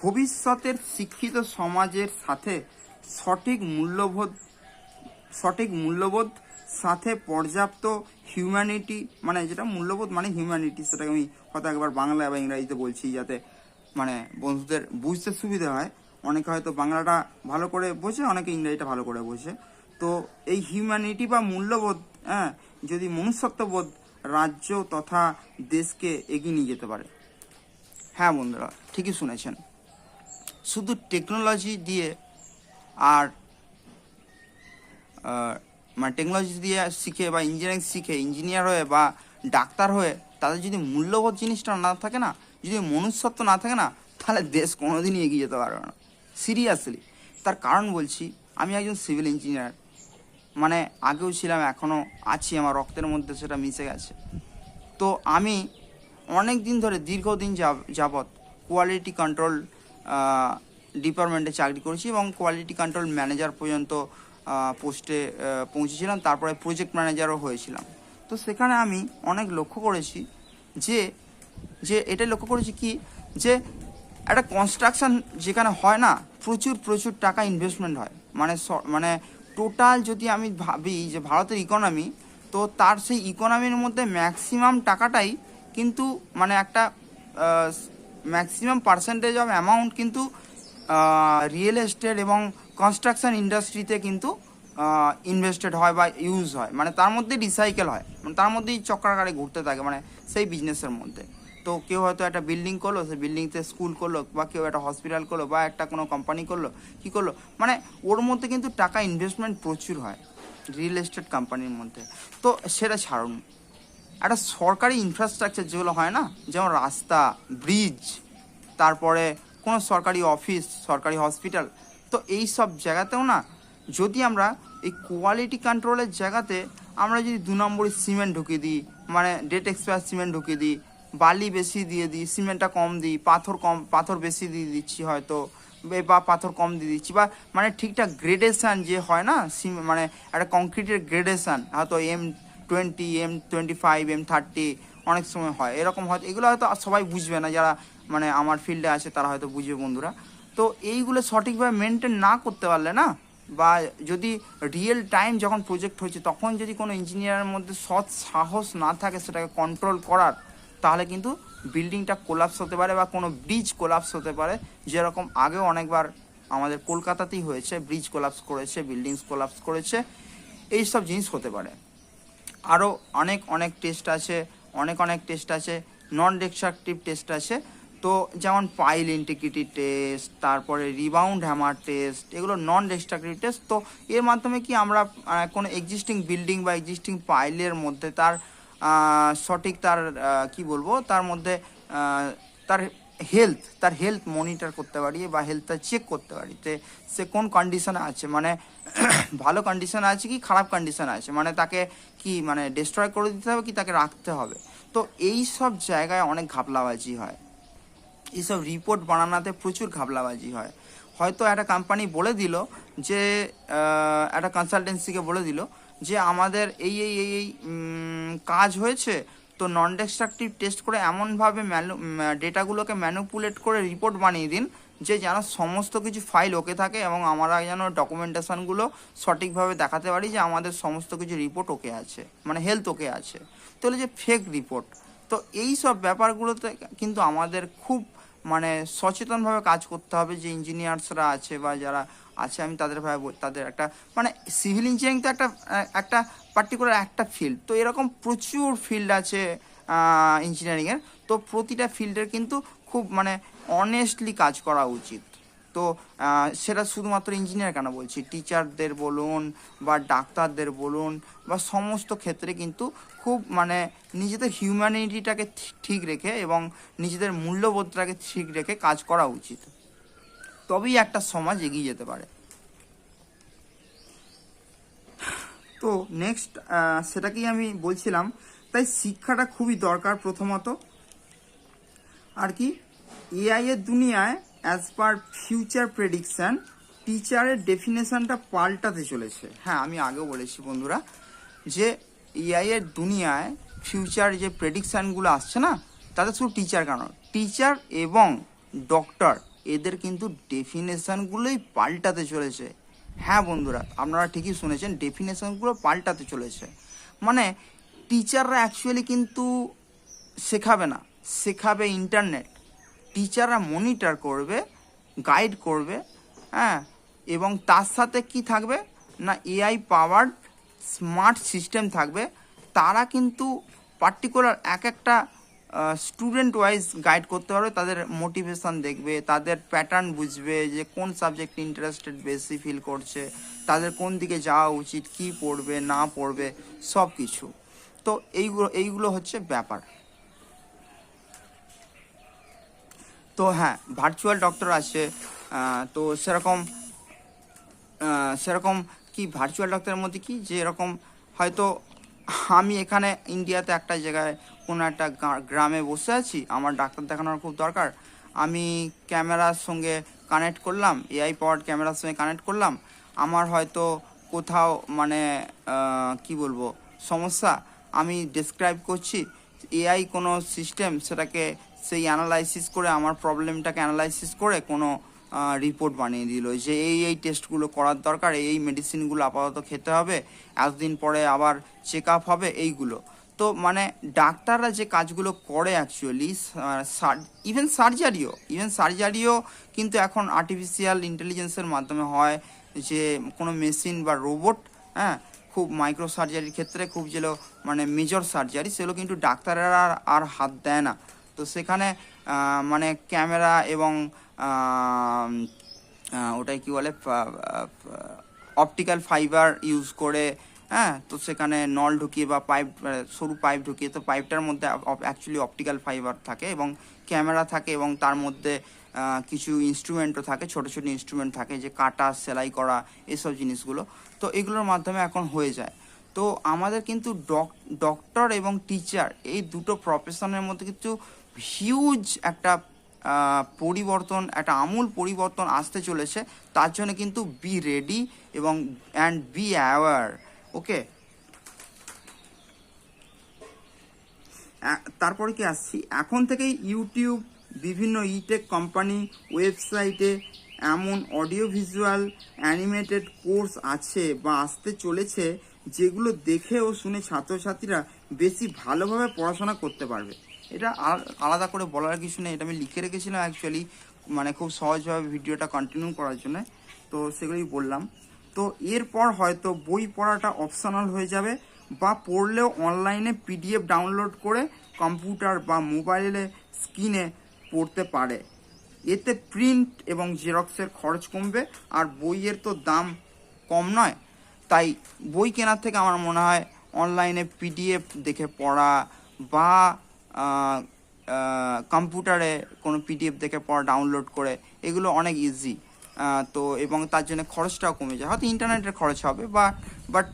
ভবিষ্যতের শিক্ষিত সমাজের সাথে সঠিক মূল্যবোধ সাথে পর্যাপ্ত হিউম্যানিটি, মানে যেটা মূল্যবোধ মানে হিউম্যানিটি, সেটাকে আমি হয়তো একবার বাংলা বা ইংরাজিতে বলছি যাতে মানে বন্ধুদের বুঝতে সুবিধা হয়। অনেকে হয়তো বাংলাটা ভালো করে বোঝে, অনেকে ইংরেজিটা ভালো করে বোঝে। তো এই হিউম্যানিটি বা মূল্যবোধ, হ্যাঁ, যদি মনুষ্যত্ববোধ রাজ্য তথা দেশকে এগিয়ে নিয়ে যেতে পারে। হ্যাঁ বন্ধুরা, ঠিকই শুনেছেন, শুধু টেকনোলজি দিয়ে আর মানে টেকনোলজি দিয়ে শিখে বা ইঞ্জিনিয়ারিং শিখে ইঞ্জিনিয়ার হয়ে বা ডাক্তার হয়ে তাদের যদি মূল্যবোধ জিনিসটা না থাকে না, যদি মনুষ্যত্ব না থাকে না, তাহলে দেশ কোনোদিনই এগিয়ে যেতে পারবে না, সিরিয়াসলি। তার কারণ বলছি, আমি একজন সিভিল ইঞ্জিনিয়ার, মানে আগেও ছিলাম, এখনও আছি, আমার রক্তের মধ্যে সেটা মিশে গেছে। তো আমি অনেক দিন ধরে, দীর্ঘদিন যাবৎ কোয়ালিটি কন্ট্রোল ডিপার্টমেন্টে চাকরি করেছি, এবং কোয়ালিটি কন্ট্রোল ম্যানেজার পর্যন্ত পোস্টে পৌঁছেছিলাম, তারপরে প্রজেক্ট ম্যানেজারও হয়েছিলাম। তো সেখানে আমি অনেক লক্ষ্য করেছি যে যে এটা লক্ষ্য করেছি কি, যে একটা কনস্ট্রাকশন যেখানে হয় না, প্রচুর প্রচুর টাকা ইনভেস্টমেন্ট হয়, মানে টোটাল যদি আমি ভাবি যে ভারতের ইকোনমি, তো তার সেই ইকোনমির মধ্যে ম্যাক্সিমাম টাকাটাই কিন্তু মানে একটা ম্যাক্সিমাম পার্সেন্টেজ অফ অ্যামাউন্ট কিন্তু রিয়েল এস্টেট এবং কনস্ট্রাকশন ইন্ডাস্ট্রিতে কিন্তু ইনভেস্টেড হয় বা ইউজ হয়, মানে তার মধ্যে রিসাইকেল হয়, মানে তার মধ্যেই চক্রাকারে ঘুরতে থাকে, মানে সেই বিজনেসের মধ্যে। তো কেউ হয়তো একটা বিল্ডিং করলো, সেই বিল্ডিংতে স্কুল করলো, বা কেউ একটা হসপিটাল করলো, বা একটা কোনো কোম্পানি করলো, কী করলো, মানে ওর মধ্যে কিন্তু টাকা ইনভেস্টমেন্ট প্রচুর হয় রিয়েল এস্টেট কোম্পানির মধ্যে। তো সেটা ছাড়ুন, একটা সরকারি ইনফ্রাস্ট্রাকচার যেগুলো হয় না, যেমন রাস্তা, ব্রিজ, তারপরে কোনো সরকারি অফিস, সরকারি হসপিটাল, তো এই সব জায়গাতেও না, যদি আমরা এই কোয়ালিটি কন্ট্রোলের জায়গাতে আমরা যদি 2 নম্বরই সিমেন্ট ঢুকিয়ে দিই, মানে ডেট এক্সপায়ার সিমেন্ট ঢুকিয়ে দিই, বালি বেশি দিয়ে দিই, সিমেন্টটা কম দিই, পাথর বেশি দিয়ে দিচ্ছি হয়তো, বা পাথর কম দিয়ে দিচ্ছি, বা মানে ঠিকঠাক গ্রেডেশান যে হয় না, মানে একটা কংক্রিটের গ্রেডেশান হয়তো M20, M25, M30 অনেক সময় হয়, এরকম হয়তো, এগুলো হয়তো সবাই বুঝবে না, যারা মানে আমার ফিল্ডে আছে তারা হয়তো বুঝবে বন্ধুরা। তো এইগুলো সঠিকভাবে মেনটেন না করতে পারলে না, বা যদি রিয়েল টাইম যখন প্রজেক্ট হচ্ছে তখন যদি কোনো ইঞ্জিনিয়ারের মধ্যে সৎ সাহস না থাকে সেটাকে কন্ট্রোল করার, তাহলে কিন্তু বিল্ডিংটা কোলাপস হতে পারে, বা কোনো ব্রিজ কোলাপস হতে পারে, যেরকম আগেও অনেকবার আমাদের কলকাতাতেই হয়েছে, ব্রিজ কোলাপস করেছে, বিল্ডিংস কোলাপস করেছে, এই সব জিনিস হতে পারে। আরও অনেক টেস্ট আছে, অনেক টেস্ট আছে, নন ডিস্ট্রাকটিভ টেস্ট আছে। তো যেমন পাইল ইন্টিগ্রিটি টেস্ট, তারপরে রিবাউন্ড হ্যামার টেস্ট, এগুলো নন ডিস্ট্রাকটিভ টেস্ট। তো এর মাধ্যমে কি আমরা কোনো এক্সিস্টিং বিল্ডিং বা এক্সিস্টিং পাইলের মধ্যে তার সঠিক তার কি বলবো, তার মধ্যে তার তার হেলথ মনিটর করতে পারি বা হেলথটা চেক করতে পারি যে সে কোন কন্ডিশনে আছে, মানে ভালো কন্ডিশনে আছে কি খারাপ কন্ডিশনে আছে, মানে তাকে কি মানে ডিস্ট্রয় করে দিতে হবে কি তাকে রাখতে হবে। তো এই সব জায়গায় অনেক ঘাপলাবাজি হয়, এইসব রিপোর্ট বানানোতে প্রচুর ঘাপলাবাজি হয়। হয়তো একটা কোম্পানি বলে দিল যে একটা কনসালটেন্সিকে বলে দিল যে আমাদের এই কাজ হয়েছে, তো নন ডিস্ট্রাকটিভ টেস্ট করে এমনভাবে ডেটাগুলোকে ম্যানুপুলেট করে রিপোর্ট বানিয়ে দিন যে যেন সমস্ত কিছু ফাইল ওকে থাকে এবং আমরা যেন ডকুমেন্টেশনগুলো সঠিকভাবে দেখাতে পারি যে আমাদের সমস্ত কিছু রিপোর্ট ওকে আছে, মানে হেলথ ওকে আছে। তাহলে যে ফেক রিপোর্ট, তো এই সব ব্যাপারগুলোতে কিন্তু আমাদের খুব মানে সচেতনভাবে কাজ করতে হবে। যে ইঞ্জিনিয়ার্সরা আছে বা যারা আছে, আমি তাদের তাদের একটা মানে সিভিল ইঞ্জিনিয়ারিং তো একটা একটা পার্টিকুলার একটা ফিল্ড, তো এরকম প্রচুর ফিল্ড আছে ইঞ্জিনিয়ারিংয়ের। তো প্রতিটা ফিল্ডের কিন্তু খুব মানে অনেস্টলি কাজ করা উচিত। তো সেটা শুধুমাত্র ইঞ্জিনিয়ার কেন বলছি, টিচারদের বলুন বা ডাক্তারদের বলুন বা সমস্ত ক্ষেত্রে কিন্তু খুব মানে নিজেদের হিউম্যানিটিটাকে ঠিক রেখে এবং নিজেদের মূল্যবোধটাকে ঠিক রেখে কাজ করা উচিত, তবেই একটা সমাজ এগিয়ে যেতে পারে। তো নেক্সট সেটাকেই আমি বলছিলাম, তাই শিক্ষাটা খুবই দরকার প্রথমত। আর কি এআই এর দুনিয়ায় অ্যাজ পার ফিউচার প্রেডিকশান টিচারের ডেফিনেশনটা পাল্টাতে চলেছে। হ্যাঁ, আমি আগেও বলেছি বন্ধুরা যে এআই এর দুনিয়ায় ফিউচার যে প্রেডিকশানগুলো আসছে না, তাতে শুধু টিচার কেন, টিচার এবং ডক্টর এদের কিন্তু ডেফিনেশানগুলোই পাল্টাতে চলেছে। হ্যাঁ বন্ধুরা, আপনারা ঠিকই শুনেছেন, ডেফিনেশানগুলো পাল্টাতে চলেছে। মানে টিচাররা অ্যাকচুয়ালি কিন্তু শেখাবে না, শেখাবে ইন্টারনেট। টিচাররা মনিটর করবে, গাইড করবে, হ্যাঁ, এবং তার সাথে কি থাকবে না এআই পাওয়ার্ড স্মার্ট সিস্টেম থাকবে। তারা কিন্তু পার্টিকুলার এক একটা স্টুডেন্ট ওয়াইজ গাইড করতে পারবে, তাদের মোটিভেশন দেখবে, তাদের প্যাটার্ন বুঝবে যে কোন সাবজেক্ট ইন্টারেস্টেড বেশি ফিল করছে, তাদের কোন দিকে যাওয়া উচিত, কি পড়বে না পড়বে সব কিছু। তো এইগুলো হচ্ছে ব্যাপার। তো হ্যাঁ, ভার্চুয়াল ডক্টর আছে। তো সেরকম কি ভার্চুয়াল ডক্টরের মধ্যে কি যে এরকম হয়তো আমি এখানে ইন্ডিয়াতে একটা জায়গায় কোনো একটা গ্রামে বসে আছি, আমার ডাক্তার দেখানোর খুব দরকার, আমি ক্যামেরার সঙ্গে কানেক্ট করলাম, এআই পাওয়ার্ড ক্যামেরার সঙ্গে কানেক্ট করলাম। আমার হয়তো কোথাও মানে কি বলবো সমস্যা, আমি ডেসক্রাইব করছি, এআই কোনো সিস্টেম সেটাকে সেই অ্যানালাইসিস করে আমার প্রবলেমটাকে অ্যানালাইসিস করে কোনো রিপোর্ট বানিয়ে দিল যে এই টেস্টগুলো করার দরকার, এই মেডিসিনগুলো আপাতত খেতে হবে, এতদিন পরে আবার চেক আপ হবে, এইগুলো। তো মানে ডাক্তাররা যে কাজগুলো করে অ্যাকচুয়ালি, সার্জারিও কিন্তু এখন আর্টিফিশিয়াল ইন্টেলিজেন্সের মাধ্যমে হয়, যে কোনো মেশিন বা রোবট, হ্যাঁ, খুব মাইক্রো সার্জারির ক্ষেত্রে খুব যেগুলো মানে মেজর সার্জারি সেগুলো কিন্তু ডাক্তাররা আর হাত দেয় না। তো সেখানে মানে ক্যামেরা এবং ওটাই কি বলে অপটিক্যাল ফাইবার ইউজ করে, হ্যাঁ, তো সেখানে নল ঢুকিয়ে বা পাইপ সরু পাইপ ঢুকিয়ে, তো পাইপটার মধ্যে অ্যাকচুয়ালি অপটিক্যাল ফাইবার থাকে এবং ক্যামেরা থাকে এবং তার মধ্যে কিছু ইনস্ট্রুমেন্টও থাকে, ছোটো ছোটো ইনস্ট্রুমেন্ট থাকে যে কাটা সেলাই করা এসব জিনিসগুলো। তো এগুলোর মাধ্যমে এখন হয়ে যায়। তো আমাদের কিন্তু ডক্টর এবং টিচার এই দুটো প্রফেশনের মধ্যে কিন্তু হিউজ একটা পরিবর্তন, একটা আমূল পরিবর্তন আসতে চলেছে। তার জন্য কিন্তু বি রেডি এবং অ্যান্ড বি অ্যাওয়ার। ওকে, তারপরে কি আসছি, এখন থেকেই ইউটিউব, বিভিন্ন ইটেক কোম্পানি ওয়েবসাইটে এমন অডিও ভিজুয়াল অ্যানিমেটেড কোর্স আছে বা আসতে চলেছে যেগুলো দেখে ও শুনে ছাত্রছাত্রীরা বেশি ভালোভাবে পড়াশোনা করতে পারবে। এটা আলাদা করে বলার কিছু নেই, এটা আমি লিখে রেখেছিলাম অ্যাকচুয়ালি, মানে খুব সহজভাবে ভিডিওটা কন্টিনিউ করার জন্য। তো সেগুলোই বললাম। তো এরপর হয়তো বই পড়াটা অপশনাল হয়ে যাবে, বা পড়লেও অনলাইনে পিডিএফ ডাউনলোড করে কম্পিউটার বা মোবাইলে স্ক্রিনে পড়তে পারে। এতে প্রিন্ট এবং জেরক্সের খরচ কমবে, আর বইয়ের তো দাম কম নয়, তাই বই কেনার থেকে আমার মনে হয় অনলাইনে পিডিএফ দেখে পড়া বা কম্পিউটারে কোনো পিডিএফ দেখে পড়া ডাউনলোড করে, এগুলো অনেক ইজি। তো এবং তার জন্য খরচটাও কমে যায়, হয়তো ইন্টারনেটের খরচ হবে বাট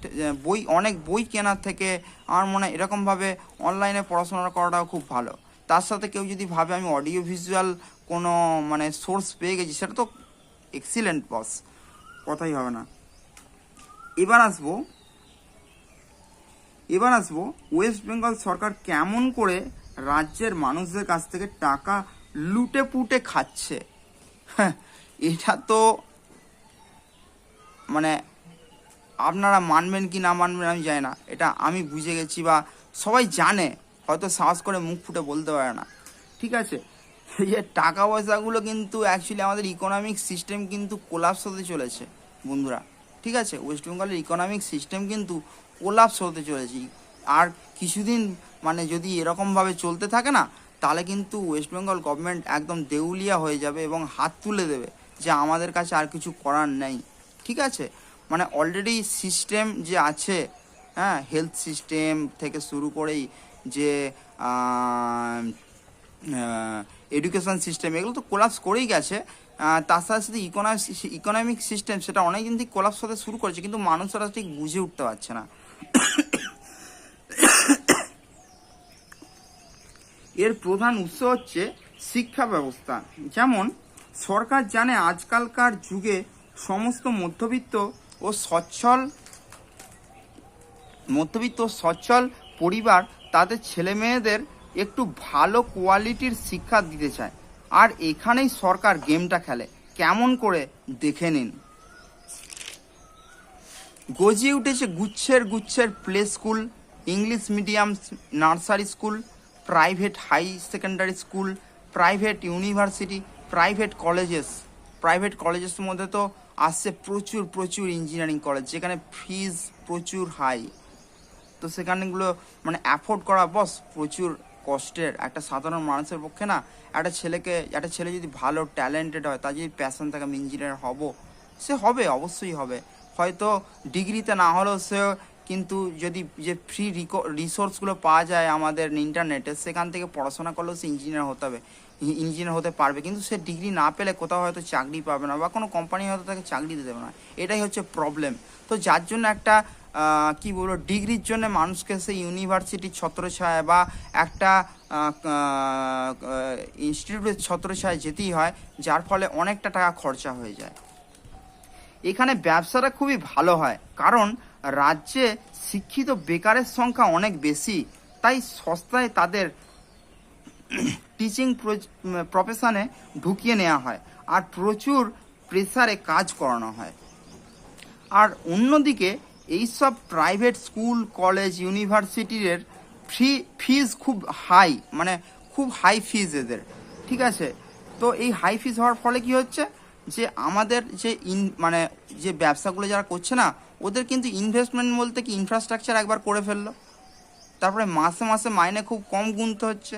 অনেক বই কেনার থেকে আমার মনে হয় এরকমভাবে অনলাইনে পড়াশোনা করাটাও খুব ভালো। তার সাথে কেউ যদি ভাবে আমি অডিও ভিজুয়াল কোনো মানে সোর্স পেয়ে গেছি, সেটা তো এক্সিলেন্ট বস, কথাই হবে না। এবার আসবো ওয়েস্ট বেঙ্গল সরকার কেমন করে রাজ্যের মানুষদের কাছ থেকে টাকা লুটে পুটে খাচ্ছে। হ্যাঁ, এটা তো মানে আপনারা মানবেন কি না মানবেন আমি জানি না, এটা আমি বুঝে গেছি বা সবাই জানে, হয়তো সাহস করে মুখ ফুটে বলতে পারে না। ঠিক আছে, এই যে টাকা পয়সাগুলো কিন্তু অ্যাকচুয়ালি আমাদের ইকোনমিক সিস্টেম কিন্তু কোলাপস হতে চলেছে বন্ধুরা। ঠিক আছে, ওয়েস্ট বেঙ্গলের ইকোনমিক সিস্টেম কিন্তু কোলাপস হতে চলেছে। আর কিছুদিন মানে যদি এরকমভাবে চলতে থাকে না, তাহলে কিন্তু ওয়েস্ট বেঙ্গল গভর্নমেন্ট একদম দেউলিয়া হয়ে যাবে এবং হাত তুলে দেবে যে আমাদের কাছে আর কিছু করার নেই। ঠিক আছে, মানে অলরেডি সিস্টেম যে আছে, হ্যাঁ, হেলথ সিস্টেম থেকে শুরু করেই যে এডুকেশন সিস্টেম, এগুলো তো কোলাপস করেই গেছে। তার সাথে সাথে ইকোনমিক সিস্টেম সেটা অনেক দিন থেকে কোলাপস হতে শুরু করেছে, কিন্তু মানুষরা ঠিক বুঝে উঠতে পারছে না। এর প্রধান উৎস হচ্ছে শিক্ষা ব্যবস্থা। যেমন সরকার জানে আজকালকার যুগে সমস্ত মধ্যবিত্ত ও সচ্ছল পরিবার তাদের ছেলে মেয়েদের একটু ভালো কোয়ালিটির শিক্ষা দিতে চায়, আর এখানেই সরকার গেমটা খেলে। কেমন করে দেখে নিন। গজিয়ে উঠেছে গুচ্ছের play school, English medium nursery school, private high secondary school, private university, private কলেজের মধ্যে তো আসছে প্রচুর ইঞ্জিনিয়ারিং কলেজ, যেখানে ফিজ প্রচুর হাই। তো সেখানেগুলো মানে অ্যাফোর্ড করা বস প্রচুর কষ্টের। একটা সাধারণ মানুষের পক্ষে না, একটা ছেলে যদি ভালো ট্যালেন্টেড হয়, তার যদি প্যাশন থাকে আমি ইঞ্জিনিয়ার হব, সে হবে, অবশ্যই হবে। হয়তো ডিগ্রিতে না হলেও সে কিন্তু যদি যে ফ্রি রিসোর্সগুলো পাওয়া যায় আমাদের ইন্টারনেটে, সেখান থেকে পড়াশোনা করলেও সে ইঞ্জিনিয়ার হতে পারবে। কিন্তু সে ডিগ্রি না পেলে কোথাও হয়তো চাকরি পাবে না, বা কোনো কোম্পানি হয়তো তাকে চাকরি দিতে দেবে না। এটাই হচ্ছে প্রবলেম। তো যার জন্য একটা কি বলবো, ডিগ্রির জন্য মানুষকে সেই ইউনিভার্সিটির ছত্রছায়া বা একটা ইনস্টিটিউটের ছত্রছায়ায় যেতেই হয়, যার ফলে অনেকটা টাকা খরচা হয়ে যায়। এখানে ব্যবসাটা খুবই ভালো হয়, কারণ রাজ্যে শিক্ষিত বেকারের সংখ্যা অনেক বেশি, তাই সস্তায় তাদের টিচিং প্রফেশনে ঢুকিয়ে নেওয়া হয় আর প্রচুর প্রেসারে কাজ করানো হয়। আর অন্যদিকে এইসব প্রাইভেট স্কুল কলেজ ইউনিভার্সিটির ফিজ খুব হাই, মানে খুব হাই ফিজ এদের। ঠিক আছে, তো এই হাই ফিজ হওয়ার ফলে কি হচ্ছে, যে আমাদের যে মানে যে ব্যবসাগুলো যারা করছে না, ওদের কিন্তু ইনভেস্টমেন্ট বলতে কি ইনফ্রাস্ট্রাকচার একবার করে ফেললো, তারপরে মাসে মাইনে খুব কম গুনতে হচ্ছে।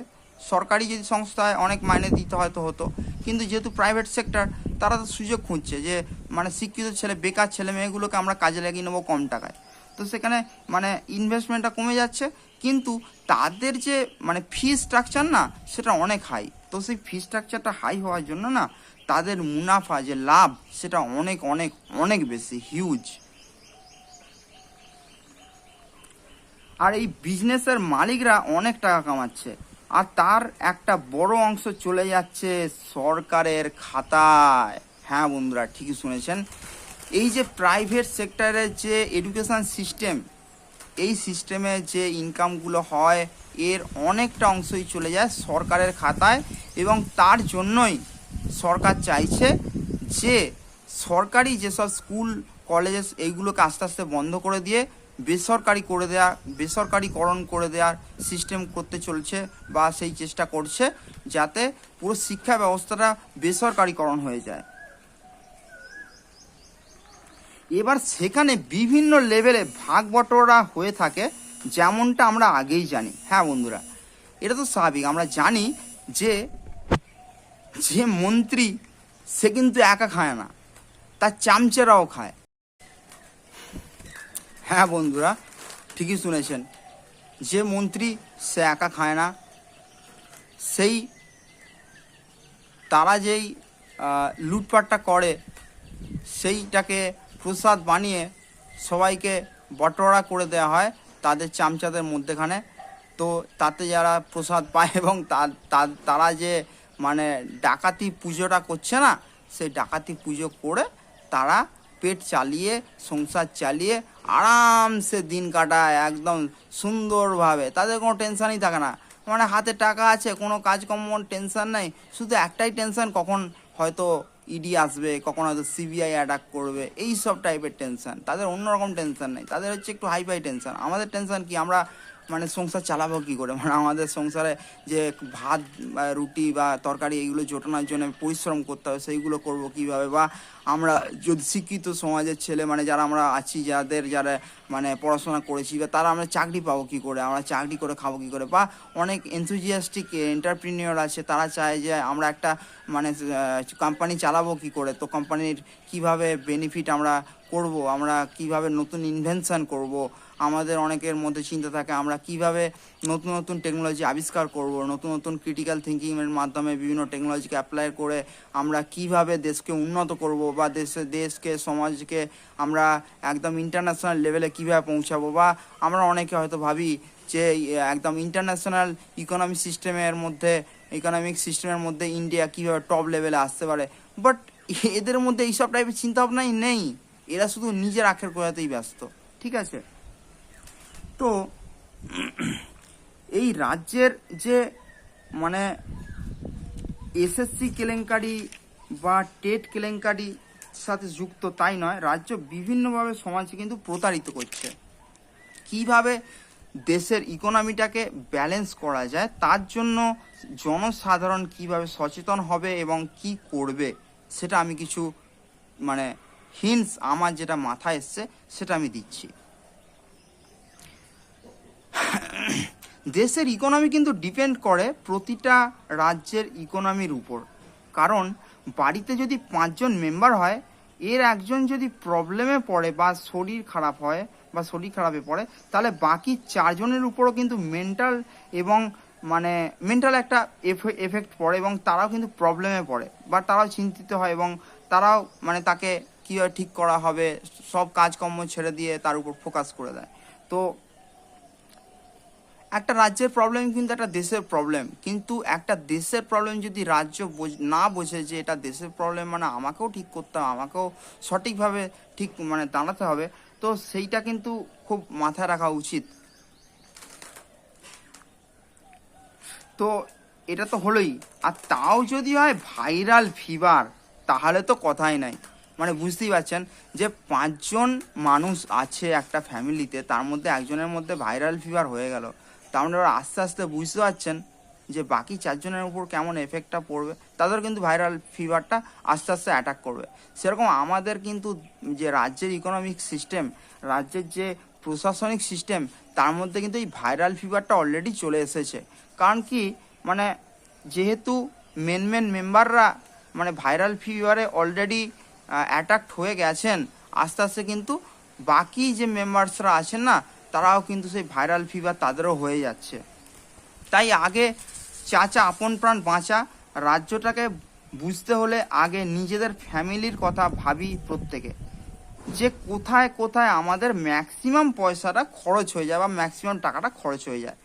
সরকারি যদি সংস্থায় অনেক মাইনে দিতে হয়তো হতো, কিন্তু যেহেতু প্রাইভেট সেক্টর, তারা তো সুযোগ খুঁজছে যে মানে শিক্ষিত বেকার ছেলে মেয়েগুলোকে আমরা কাজে লাগিয়ে নেবো কম টাকায়। তো সেখানে মানে ইনভেস্টমেন্টটা কমে যাচ্ছে, কিন্তু তাদের যে মানে ফি স্ট্রাকচার না, সেটা অনেক হাই। তো সেই ফি স্ট্রাকচারটা হাই হওয়ার জন্য না, তাদের মুনাফা যে লাভ, সেটা অনেক অনেক অনেক বেশি, হিউজ। আর এই বিজনেসের মালিকরা অনেক টাকা কামাচ্ছে, আর তার একটা বড় অংশ চলে যাচ্ছে সরকারের খাতায়। হ্যাঁ বন্ধুরা, ঠিকই শুনেছেন। এই যে প্রাইভেট সেক্টরের যে এডুকেশন সিস্টেম, এই সিস্টেমে যে ইনকামগুলো হয়, এর অনেকটা অংশই চলে যায় সরকারের খাতায়, এবং তার জন্যই সরকার চাইছে যে সরকারি যেসব স্কুল কলেজ এইগুলোকে আস্তে আস্তে বন্ধ করে দিয়ে বেসরকারিকরণ করে দেওয়ার সিস্টেম করতে চলছে, বা সেই চেষ্টা করছে যাতে পুরো শিক্ষা ব্যবস্থাটা বেসরকারিকরণ হয়ে যায়। এবার সেখানে বিভিন্ন লেভেলে ভাগ বটোয়ারা হয়ে থাকে, যেমনটা আমরা আগেই জানি। হ্যাঁ বন্ধুরা, এটা তো স্বাভাবিক, আমরা জানি যে মন্ত্রী সে কিন্তু একা খায় না, তার চামচেরাও খায়। হ্যাঁ বন্ধুরা, ঠিকই শুনেছেন, যে মন্ত্রী সে একা খায় না, সেই তারা যেই লুটপাটটা করে সেইটাকে প্রসাদ বানিয়ে সবাইকে বটরা করে দেওয়া হয় তাদের চামচাদের মধ্যেখানে। তো তাতে যারা প্রসাদ পায় এবং তারা যে মানে ডাকাতি পুজোটা করছে না, সেই ডাকাতি পুজো করে তারা পেট চালিয়ে সংসার চালিয়ে আরামসে দিন কাটায় একদম সুন্দরভাবে। তাদের কোনো টেনশানই থাকে না, মানে হাতে টাকা আছে, কোনো কাজকর্ম টেনশান নেই, শুধু একটাই টেনশান কখন হয়তো ইডি আসবে, কখন হয়তো সিবিআই অ্যাটাক করবে, এই সব টাইপের টেনশান। তাদের অন্যরকম টেনশান নেই, তাদের হচ্ছে একটু হাইফাই টেনশান। আমাদের টেনশান কি, আমরা মানে সংসার চালাবো কী করে, মানে আমাদের সংসারে যে ভাত বা রুটি বা তরকারি এইগুলো জোটানোর জন্য পরিশ্রম করতে হবে, সেইগুলো করব কীভাবে। বা আমরা যদি শিক্ষিত সমাজের ছেলে মানে যারা আমরা আছি, যারা মানে পড়াশোনা করেছি, বা তারা আমরা চাকরি পাবো কী করে, আমরা চাকরি করে খাবো কী করে। বা অনেক এনথুজিয়াস্টিক এন্টারপ্রিনিয়র আছে, তারা চায় যে আমরা একটা মানে কোম্পানি চালাবো কী করে, তো কোম্পানির কীভাবে বেনিফিট আমরা করব, আমরা কিভাবে নতুন ইনভেনশন করব। আমাদের অনেকের মধ্যে চিন্তা থাকে আমরা কিভাবে নতুন নতুন টেকনোলজি আবিষ্কার করব, নতুন নতুন ক্রিটিক্যাল থিঙ্কিংয়ের মাধ্যমে বিভিন্ন টেকনোলজিকে অ্যাপ্লাই করে আমরা কিভাবে দেশকে উন্নত করব, বা দেশকে সমাজকে আমরা একদম ইন্টারন্যাশনাল লেভেলে কীভাবে পৌঁছাবো। বা আমরা অনেকে হয়তো ভাবি যে একদম ইন্টারন্যাশনাল ইকোনমিক সিস্টেমের মধ্যে ইন্ডিয়া কীভাবে টপ লেভেলে আসতে পারে। বাট এদের মধ্যে এইসব টাইপের চিন্তাভাবনাই নেই, এরা শুধু নিজের আখের গোড়াতেই ব্যস্ত। ঠিক আছে, তো এই রাজ্যের যে মানে এসএসসি কেলেঙ্কারি বা টেট কেলেঙ্কারি সাথে যুক্ত তাই নয়, রাজ্য বিভিন্নভাবে সমাজকে কিন্তু প্রতারিত করছে। কিভাবে দেশের ইকোনমিটাকে ব্যালেন্স করা যায়, তার জন্য জনসাধারণ কিভাবে সচেতন হবে এবং কি করবে, সেটা আমি কিছু মানে হিন্টস আমার যেটা মাথায় এসছে সেটা আমি দিচ্ছি। দেশের ইকোনমি কিন্তু ডিপেন্ড করে প্রতিটা রাজ্যের ইকোনমির উপর। কারণ বাড়িতে যদি 5 জন মেম্বার হয়, এর একজন যদি প্রবলেমে পড়ে বা শরীর খারাপে পড়ে, তাহলে বাকি 4 জনের উপরও কিন্তু মেন্টাল একটা এফেক্ট পড়ে, এবং তারাও কিন্তু প্রবলেমে পড়ে, বা তারাও চিন্তিত হয়, এবং তারাও মানে তাকে কীভাবে ঠিক করা হবে সব কাজকর্ম ছেড়ে দিয়ে তার উপর ফোকাস করে দেয়। তো একটা রাজ্যের প্রবলেম কিন্তু একটা দেশের প্রবলেম, কিন্তু একটা দেশের প্রবলেম যদি রাজ্য না বোঝে যে এটা দেশের প্রবলেম, মানে আমাকেও ঠিক করতে হবে, আমাকেও সঠিকভাবে ঠিক মানে দাঁড়াতে হবে, তো সেইটা কিন্তু খুব মাথায় রাখা উচিত। তো এটা তো হলোই, আর তাও যদি হয় ভাইরাল ফিভার, তাহলে তো কথাই নাই। মানে বুঝতেই পারছেন যে 5 জন মানুষ আছে একটা ফ্যামিলিতে, তার মধ্যে একজনের মধ্যে ভাইরাল ফিভার হয়ে গেল, তার মানে ওরা আস্তে আস্তে বুঝতে পারছেন যে বাকি 4 জনের উপর কেমন এফেক্টটা পড়বে, তাদের কিন্তু ভাইরাল ফিভারটা আস্তে আস্তে অ্যাটাক করবে। সেরকম আমাদের কিন্তু যে রাজ্যের ইকোনমিক সিস্টেম, রাজ্যের যে প্রশাসনিক সিস্টেম, তার মধ্যে কিন্তু এই ভাইরাল ফিভারটা অলরেডি চলে এসেছে। কারণ কি, মানে যেহেতু মেন মেম্বাররা মানে ভাইরাল ফিভারে অলরেডি অ্যাটাক্ট হয়ে গেছেন, আস্তে আস্তে কিন্তু বাকি যে মেম্বার্সরা আছেন না, তারাও কিন্তু সেই ভাইরাল ফিভার তাদেরও হয়ে যাচ্ছে। তাই আগে চাচা আপন প্রাণ বাঁচা, রাজ্যটাকে বুঝতে হলে আগে নিজেদের ফ্যামিলির কথা ভাবি প্রত্যেকে, যে কোথায় কোথায় আমাদের ম্যাক্সিমাম পয়সাটা খরচ হয়ে যায় বা ম্যাক্সিমাম টাকাটা খরচ হয়ে যায়।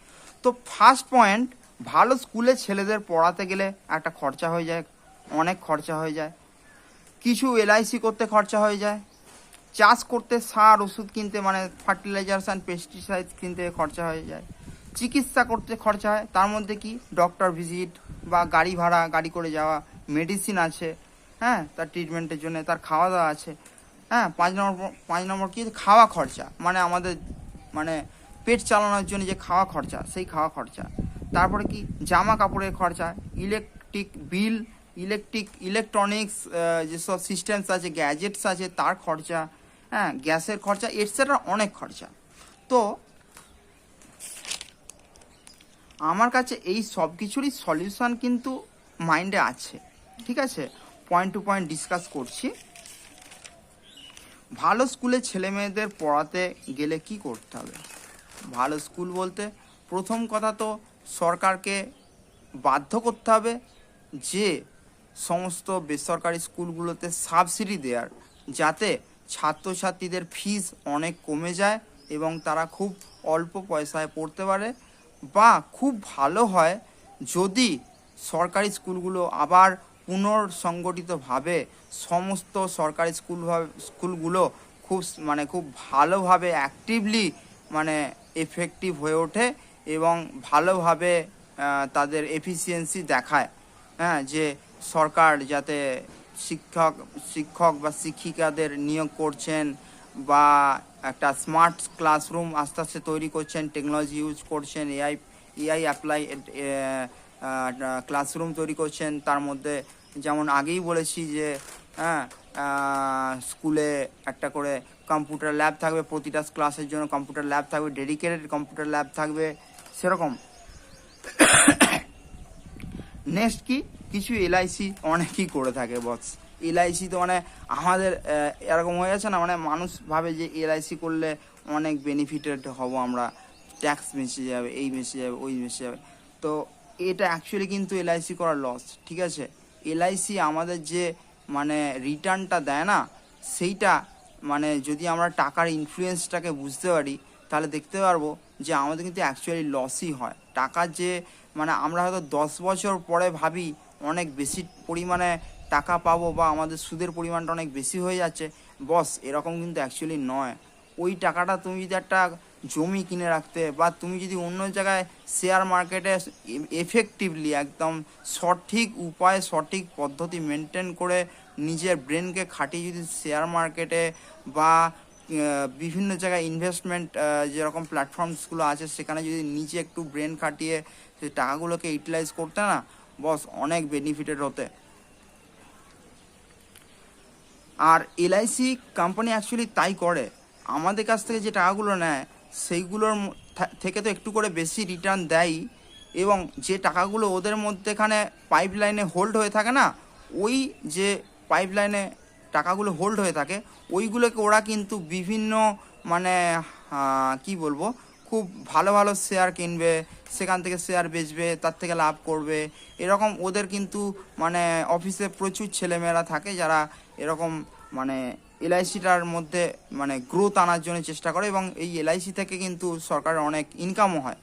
তো ফার্স্ট পয়েন্ট, ভালো স্কুলে ছেলেদের পড়াতে গেলে একটা খরচা হয়ে যায়, অনেক খরচা হয়ে যায়। কিছু এলআইসি করতে খরচা হয়ে যায়, চাষ করতে সার ওষুধ কিনতে মানে ফার্টিলাইজার্স অ্যান্ড পেস্টিসাইড কিনতে খরচা হয়ে যায়, চিকিৎসা করতে খরচা হয়, তার মধ্যে কি ডক্টর ভিজিট বা গাড়ি ভাড়া, গাড়ি করে যাওয়া, মেডিসিন আছে, হ্যাঁ তার ট্রিটমেন্টের জন্য, তার খাওয়া দাওয়া আছে, হ্যাঁ 5 নম্বর কি খাওয়া খরচা, মানে আমাদের মানে পেট চালানোর জন্য যে খাওয়া খরচা, সেই খাওয়া খরচা। তারপরে কি জামা কাপড়ের খরচা, ইলেকট্রিক বিল, ইলেকট্রনিক্স যেসব সিস্টেমস আছে, গ্যাজেটস আছে, তার খরচা, হ্যাঁ গ্যাসের খরচা, এটসেট্রা, অনেক খরচা। তো আমার কাছে এই সব কিছুরই সলিউশন কিন্তু মাইন্ডে আছে। ঠিক আছে, পয়েন্ট টু পয়েন্ট ডিসকাস করছি। ভালো স্কুলে ছেলে মেয়েদের পড়াতে গেলে কি করতে হবে? ভালো স্কুল বলতে প্রথম কথা তো সরকারকে বাধ্য করতে হবে যে সমস্ত বেসরকারি স্কুলগুলোতে সাবসিডি দেওয়ার, যাতে ছাত্রছাত্রীদের ফিস অনেক কমে যায় এবং তারা খুব অল্প পয়সায় পড়তে পারে। বা খুব ভালো হয় যদি সরকারি স্কুলগুলো আবার পুনর্সংগঠিতভাবে সমস্ত সরকারি স্কুলগুলো খুব ভালোভাবে অ্যাক্টিভলি এফেক্টিভ হয়ে ওঠে এবং ভালোভাবে তাদের এফিসিয়েন্সি দেখায়। হ্যাঁ, যে সরকার যাতে শিক্ষক বা শিক্ষিকাদের নিয়োগ করছেন বা একটা স্মার্ট ক্লাসরুম আস্তে আস্তে তৈরি করছেন, টেকনোলজি ইউজ করছেন, এআই অ্যাপ্লাই ক্লাসরুম তৈরি করছেন। তার মধ্যে যেমন আগেই বলেছি যে হ্যাঁ, স্কুলে একটা করে কম্পিউটার ল্যাব থাকবে, প্রতিটা ক্লাসের জন্য কম্পিউটার ল্যাব থাকবে, ডেডিকেটেড কম্পিউটার ল্যাব থাকবে সেরকম। নেক্সট কি, কিছু এলআইসি অনেকেই করে থাকে বস। এলআইসি তো আমাদের এরকম হয়ে যাচ্ছে না, মানুষ ভাবে যে এলআইসি করলে অনেক বেনিফিটেড হব আমরা, ট্যাক্স বেঁচে যাবে, এই বেঁচে যাবে, ওই বেঁচে যাবে। তো এটা অ্যাকচুয়ালি কিন্তু এলআইসি করার লস, ঠিক আছে। এলআইসি আমাদের যে রিটার্নটা দেয় না, সেইটা যদি আমরা টাকার ইনফ্লুয়েন্সটাকে বুঝতে পারি তাহলে দেখতে পারবো যে আমাদের কিন্তু অ্যাকচুয়ালি লসই হয়। টাকার যে আমরা হয়তো 10 বছর পরে ভাবি অনেক বেশি পরিমাণে টাকা পাবো বা আমাদের সুদের পরিমাণটা অনেক বেশি হয়ে যাচ্ছে, বস এরকম কিন্তু অ্যাকচুয়ালি নয়। ওই টাকাটা তুমি যদি একটা জমি কিনে রাখতে বা তুমি যদি অন্য জায়গায় শেয়ার মার্কেটে এফেক্টিভলি একদম সঠিক উপায়, সঠিক পদ্ধতি মেনটেন করে নিজের ব্রেনকে খাটিয়ে যদি শেয়ার মার্কেটে বা বিভিন্ন জায়গায় ইনভেস্টমেন্ট যেরকম প্ল্যাটফর্মসগুলো আছে সেখানে যদি নিজে একটু ব্রেন খাটিয়ে সেই টাকাগুলোকে ইউটিলাইজ করতে না, বস অনেক বেনিফিটেড হতে। আর এলআইসি কোম্পানি অ্যাকচুয়ালি তাই করে, আমাদের কাছ থেকে যে টাকাগুলো নেয় সেইগুলোর থেকে তো একটু করে বেশি রিটার্ন দেয়, এবং যে টাকাগুলো ওদের মধ্যেখানে পাইপলাইনে হোল্ড হয়ে থাকে না, ওই যে পাইপলাইনে টাকাগুলো হোল্ড হয়ে থাকে ওইগুলোকে ওরা কিন্তু বিভিন্ন কি বলবো, খুব ভালো ভালো শেয়ার কিনবে, সেখান থেকে শেয়ার বেচবে, তার থেকে লাভ করবে। এরকম ওদের কিন্তু অফিসে প্রচুর ছেলেমেয়েরা থাকে যারা এরকম এলআইসিটার মধ্যে গ্রোথ আনার জন্য চেষ্টা করে, এবং এই এলআইসি থেকে কিন্তু সরকারের অনেক ইনকামও হয়।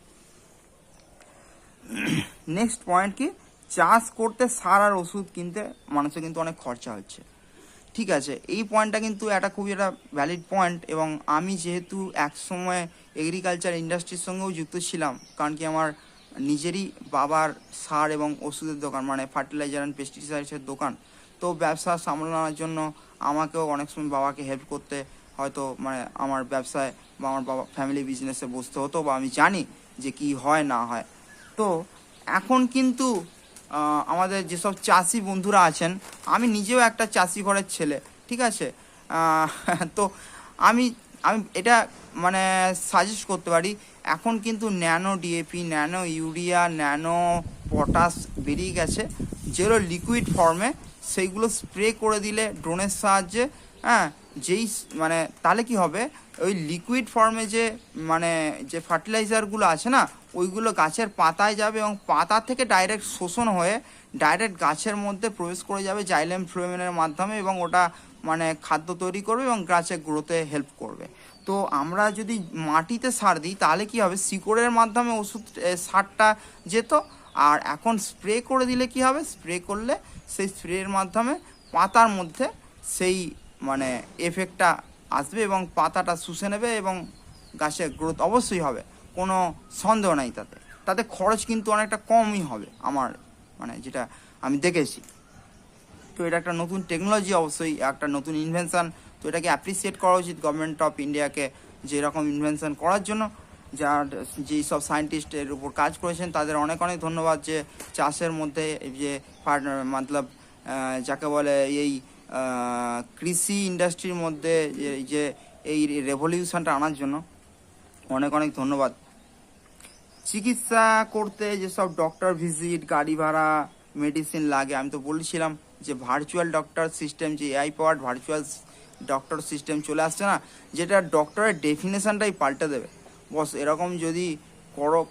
নেক্সট পয়েন্ট কি, চাষ করতে সার আর ওষুধ কিনতে মানুষের কিন্তু অনেক খরচা হচ্ছে, ঠিক আছে। এই পয়েন্টটা কিন্তু খুবই একটা ভ্যালিড পয়েন্ট, এবং আমি যেহেতু একসময় এগ্রিকালচার ইন্ডাস্ট্রির সঙ্গেও যুক্ত ছিলাম, কারণ কি আমার নিজেরই বাবার সার এবং ওষুধের দোকান, ফার্টিলাইজার অ্যান্ড পেস্টিসাইডসের দোকান। তো ব্যবসা সামলানোর জন্য আমাকেও অনেক সময় বাবাকে হেল্প করতে হয়তো আমার ব্যবসায় বা আমার বাবা ফ্যামিলি বিজনেসে বসতে হতো, বা আমি জানি যে কি হয় না হয়। তো এখন কিন্তু আমাদের যেসব চাষি বন্ধুরা আছেন, আমি নিজেও একটা চাষি ঘরের ছেলে, ঠিক আছে। তো আমি আমি এটা সাজেস্ট করতে পারি, এখন কিন্তু nano DAP, nano urea, nano potash বেরিয়ে গেছে, যেগুলো লিকুইড ফর্মে, সেইগুলো স্প্রে করে দিলে ড্রোনের সাহায্যে, হ্যাঁ, যেই তাহলে কি হবে, ওই লিকুইড ফর্মে যে যে ফার্টিলাইজারগুলো আছে না, ওইগুলো গাছের পাতায় যাবে এবং পাতা থেকে ডাইরেক্ট শোষণ হয়ে ডাইরেক্ট গাছের মধ্যে প্রবেশ করে যাবে জাইলেম ফ্লোয়েমের মাধ্যমে, এবং ওটা খাদ্য তৈরি করবে এবং গাছের গ্রোথে হেল্প করবে। তো আমরা যদি মাটিতে সার দিই তাহলে কি হবে, শিকড়ের মাধ্যমে ওষুধ সারটা যেত, আর এখন স্প্রে করে দিলে কি হবে, স্প্রে করলে সেই স্প্রের মাধ্যমে পাতার মধ্যে সেই এফেক্টটা আসবে এবং পাতাটা শুষে নেবে এবং গাছের গ্রোথ অবশ্যই হবে, কোনো সন্দেহ নাই। তাতে খরচ কিন্তু অনেকটা কমই হবে আমার যেটা আমি দেখেছি। তো এটা একটা নতুন টেকনোলজি, অবশ্যই একটা নতুন ইনভেনশন। তো এটাকে অ্যাপ্রিসিয়েট করা উচিত গভর্নমেন্ট অফ ইন্ডিয়াকে, যে এরকম ইনভেনশন করার জন্য। যার যেই সব সায়েন্টিস্ট এর উপর কাজ করেছেন তাদের অনেক অনেক ধন্যবাদ, যে চাষের মধ্যে যে যাকে বলে এই কৃষি ইন্ডাস্ট্রির মধ্যে যে এই রেভলিউশনটা আনার জন্য অনেক অনেক ধন্যবাদ। চিকিৎসা করতে যেসব ডক্টর ভিজিট, গাড়ি ভাড়া, মেডিসিন লাগে, আমি তো বলছিলাম যে ভার্চুয়াল ডক্টর সিস্টেম, যে AI powered virtual doctor system চলে আসছে না, যেটা ডক্টরের ডেফিনেশনটাই পাল্টে দেবে বস। এরকম যদি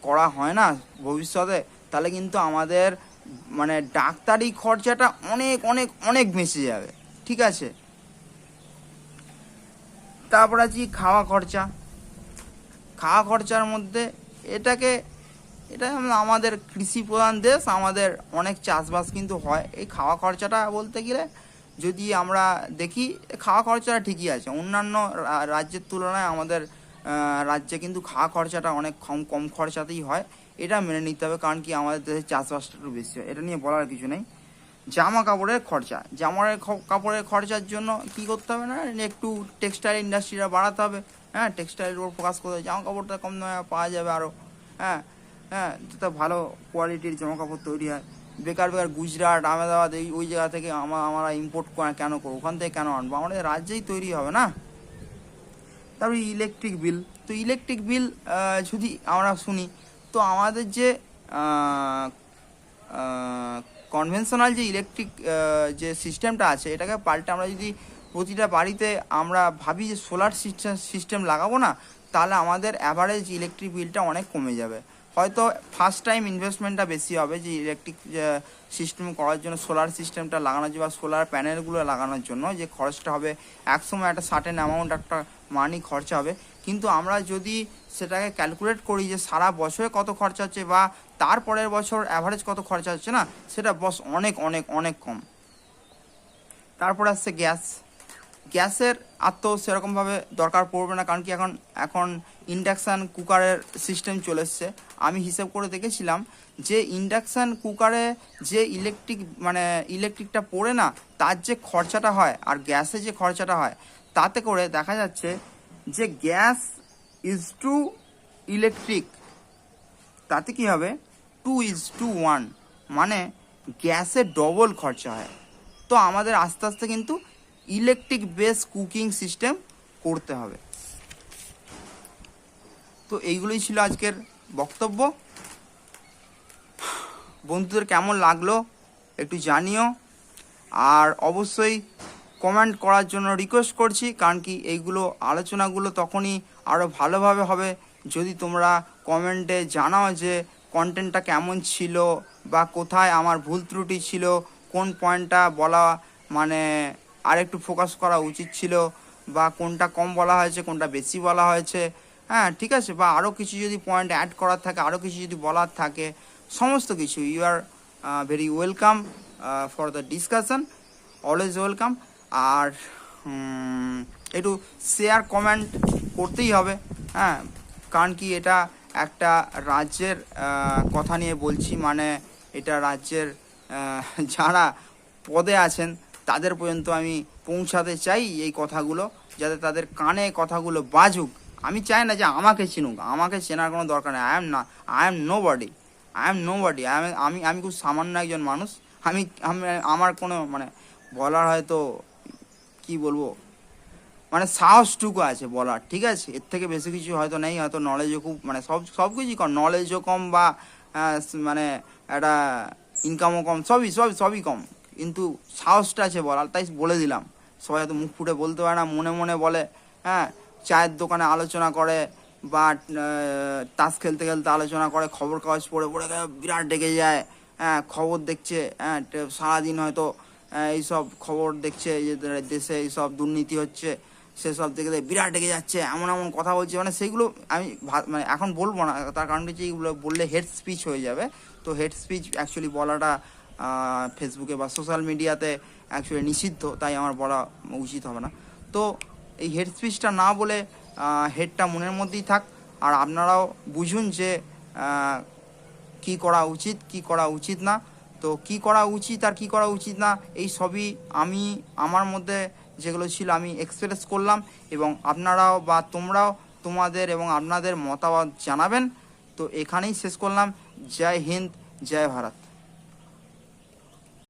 করা হয় না ভবিষ্যতে, তাহলে কিন্তু আমাদের মানে ডাক্তারি খরচাটা অনেক অনেক অনেক বেঁচে যাবে, ঠিক আছে। তারপর আছে খাওয়া খরচা। খাওয়া খরচার মধ্যে এটা আমাদের কৃষি প্রধান দেশ, আমাদের অনেক চাষবাস কিন্তু হয়। এই খাওয়া খরচাটা বলতে গেলে যদি আমরা দেখি, খাওয়া খরচাটা ঠিকই আছে, অন্যান্য রাজ্যের তুলনায় আমাদের রাজ্যে কিন্তু খাওয়া খরচাটা অনেক কম কম খরচাতেই হয়। এটা মেনে নিতে হবে, কারণ কি আমাদের দেশে চাষবাসটা একটু বেশি হয়, এটা নিয়ে বলার কিছু নেই। জামা কাপড়ের খরচা, কাপড়ের খরচার জন্য কি করতে হবে না, একটু টেক্সটাইল ইন্ডাস্ট্রিটা বাড়াতে হবে। হ্যাঁ, টেক্সটাইলের উপর ফোকাস করতে হবে, জামা কাপড়টা কম দামে পাওয়া যাবে আরও। হ্যাঁ হ্যাঁ, যাতে ভালো কোয়ালিটির জামা কাপড় তৈরি হয়। বেকার বেকার গুজরাট, আহমেদাবাদ ওই জায়গা থেকে আমরা ইম্পোর্ট কেন করবো, ওখান থেকে কেন আনবো, আমাদের রাজ্যেই তৈরি হবে না। তারপরে ইলেকট্রিক বিল, তো ইলেকট্রিক বিল যদি আমরা শুনি, তো আমাদের যে কনভেনশনাল যে ইলেকট্রিক যে সিস্টেমটা আছে, এটাকে পাল্টে আমরা যদি প্রতিটা বাড়িতে আমরা ভাবি যে সোলার সিস্টেম লাগাবো না, তাহলে আমাদের অ্যাভারেজ ইলেকট্রিক বিলটা অনেক কমে যাবে। হয়তো ফার্স্ট টাইম ইনভেস্টমেন্টটা বেশি হবে যে ইলেকট্রিক সিস্টেম করার জন্য, সোলার সিস্টেমটা লাগানোর জন্য বা সোলার প্যানেলগুলো লাগানোর জন্য যে খরচটা হবে, একসময় একটা সার্টেন অ্যামাউন্ট একটা মানি খরচা হবে। কিন্তু আমরা যদি সেটাকে ক্যালকুলেট করি যে সারা বছরে কত খরচা হচ্ছে বা তারপরের বছর অ্যাভারেজ কত খরচা হচ্ছে না, সেটা বস অনেক অনেক অনেক কম। তারপর আসছে গ্যাসের আর তো সেরকমভাবে দরকার পড়বে না, কারণ কি এখন ইন্ডাকশান কুকারের সিস্টেম চলে এসছে। আমি হিসেব করে দেখেছিলাম যে ইন্ডাকশান কুকারে যে ইলেকট্রিকটা পড়ে না, তার যে খরচাটা হয় আর গ্যাসে যে খরচাটা হয়, তাতে করে দেখা যাচ্ছে যে গ্যাস ইজ টু ইলেকট্রিক, তাতে কি হবে 2:1, মানে গ্যাসের ডবল খরচা হয়। তো আমাদের আস্তে আস্তে কিন্তু ইলেকট্রিক বেস কুকিং সিস্টেম করতে হবে। তো এইগুলোই ছিল আজকের বক্তব্য। বন্ধুদের কেমন লাগলো একটু জানিও, আর অবশ্যই কমেন্ট করার জন্য রিকোয়েস্ট করছি, কারণ কি এইগুলো আলোচনাগুলো তখনই আরও ভালোভাবে হবে যদি তোমরা কমেন্টে জানাও যে কন্টেন্টটা কেমন ছিল বা কোথায় আমার ভুল ত্রুটি ছিল, কোন পয়েন্টটা বলা মানে আর একটু ফোকাস করা উচিত ছিল, বা কোনটা কম বলা হয়েছে, কোনটা বেশি বলা হয়েছে। হ্যাঁ, ঠিক আছে, বা আরও কিছু যদি পয়েন্ট অ্যাড করার থাকে, আরও কিছু যদি বলার থাকে, সমস্ত কিছু you are very welcome for the discussion, always welcome. আর একটু শেয়ার কমেন্ট করতেই হবে। হ্যাঁ, কারণ কি এটা একটা রাজ্যের কথা নিয়ে বলছি, মানে এটা রাজ্যের যারা পদে আছেন তাদের পর্যন্ত আমি পৌঁছাতে চাই এই কথাগুলো, যাতে তাদের কানে কথাগুলো বাজুক। আমি চাই না যে আমাকে চিনুক, আমাকে চেনার কোনো দরকার নেই। আই এম নো বডি, আমি খুব সামান্য একজন মানুষ। আমার কোনো বলার হয়তো কি বলবো, সাহসটুকু আছে বলার, ঠিক আছে, এর থেকে বেশি কিছু হয়তো নেই। হয়তো নলেজও খুব সব কিছুই কম, নলেজও কম বা একটা ইনকামও কম, সবই কম, কিন্তু সাহসটা আছে বলার, তাই বলে দিলাম। সবাই হয়তো মুখ ফুটে বলতে পারে না, মনে মনে বলে। হ্যাঁ, চায়ের দোকানে আলোচনা করে বা তাস খেলতে খেলতে আলোচনা করে, খবর কাগজ পড়ে পড়ে বিরাট ডেকে যায়। হ্যাঁ, খবর দেখছে, হ্যাঁ, সারাদিন হয়তো এইসব খবর দেখছে যে দেশে এইসব দুর্নীতি হচ্ছে, সেসব দেখে বিরাট ডেকে যাচ্ছে, এমন এমন কথা বলছে। সেইগুলো আমি এখন বলবো না, তার কারণ হচ্ছে এইগুলো বললে হেড স্পিচ হয়ে যাবে। তো হেড স্পিচ অ্যাকচুয়ালি বলাটা ফেসবুকে বা সোশ্যাল মিডিয়াতে অ্যাকচুয়ালি নিষিদ্ধ, তাই আমার বলা উচিত হবে না। তো এই হেড স্পিচটা না বলে হেডটা মনের মধ্যেই থাক, আর আপনারাও বুঝুন যে কি করা উচিত, কি করা উচিত না। তো কি করা উচিত আর কি করা উচিত না, এই সবই আমি আমার মধ্যে যেগুলো ছিল আমি এক্সপ্রেস করলাম, এবং আপনারাও বা তোমরাও তোমাদের এবং আপনাদের মতামত জানাবেন। তো এখানেই শেষ করলাম। জয় হিন্দ, জয় ভারত।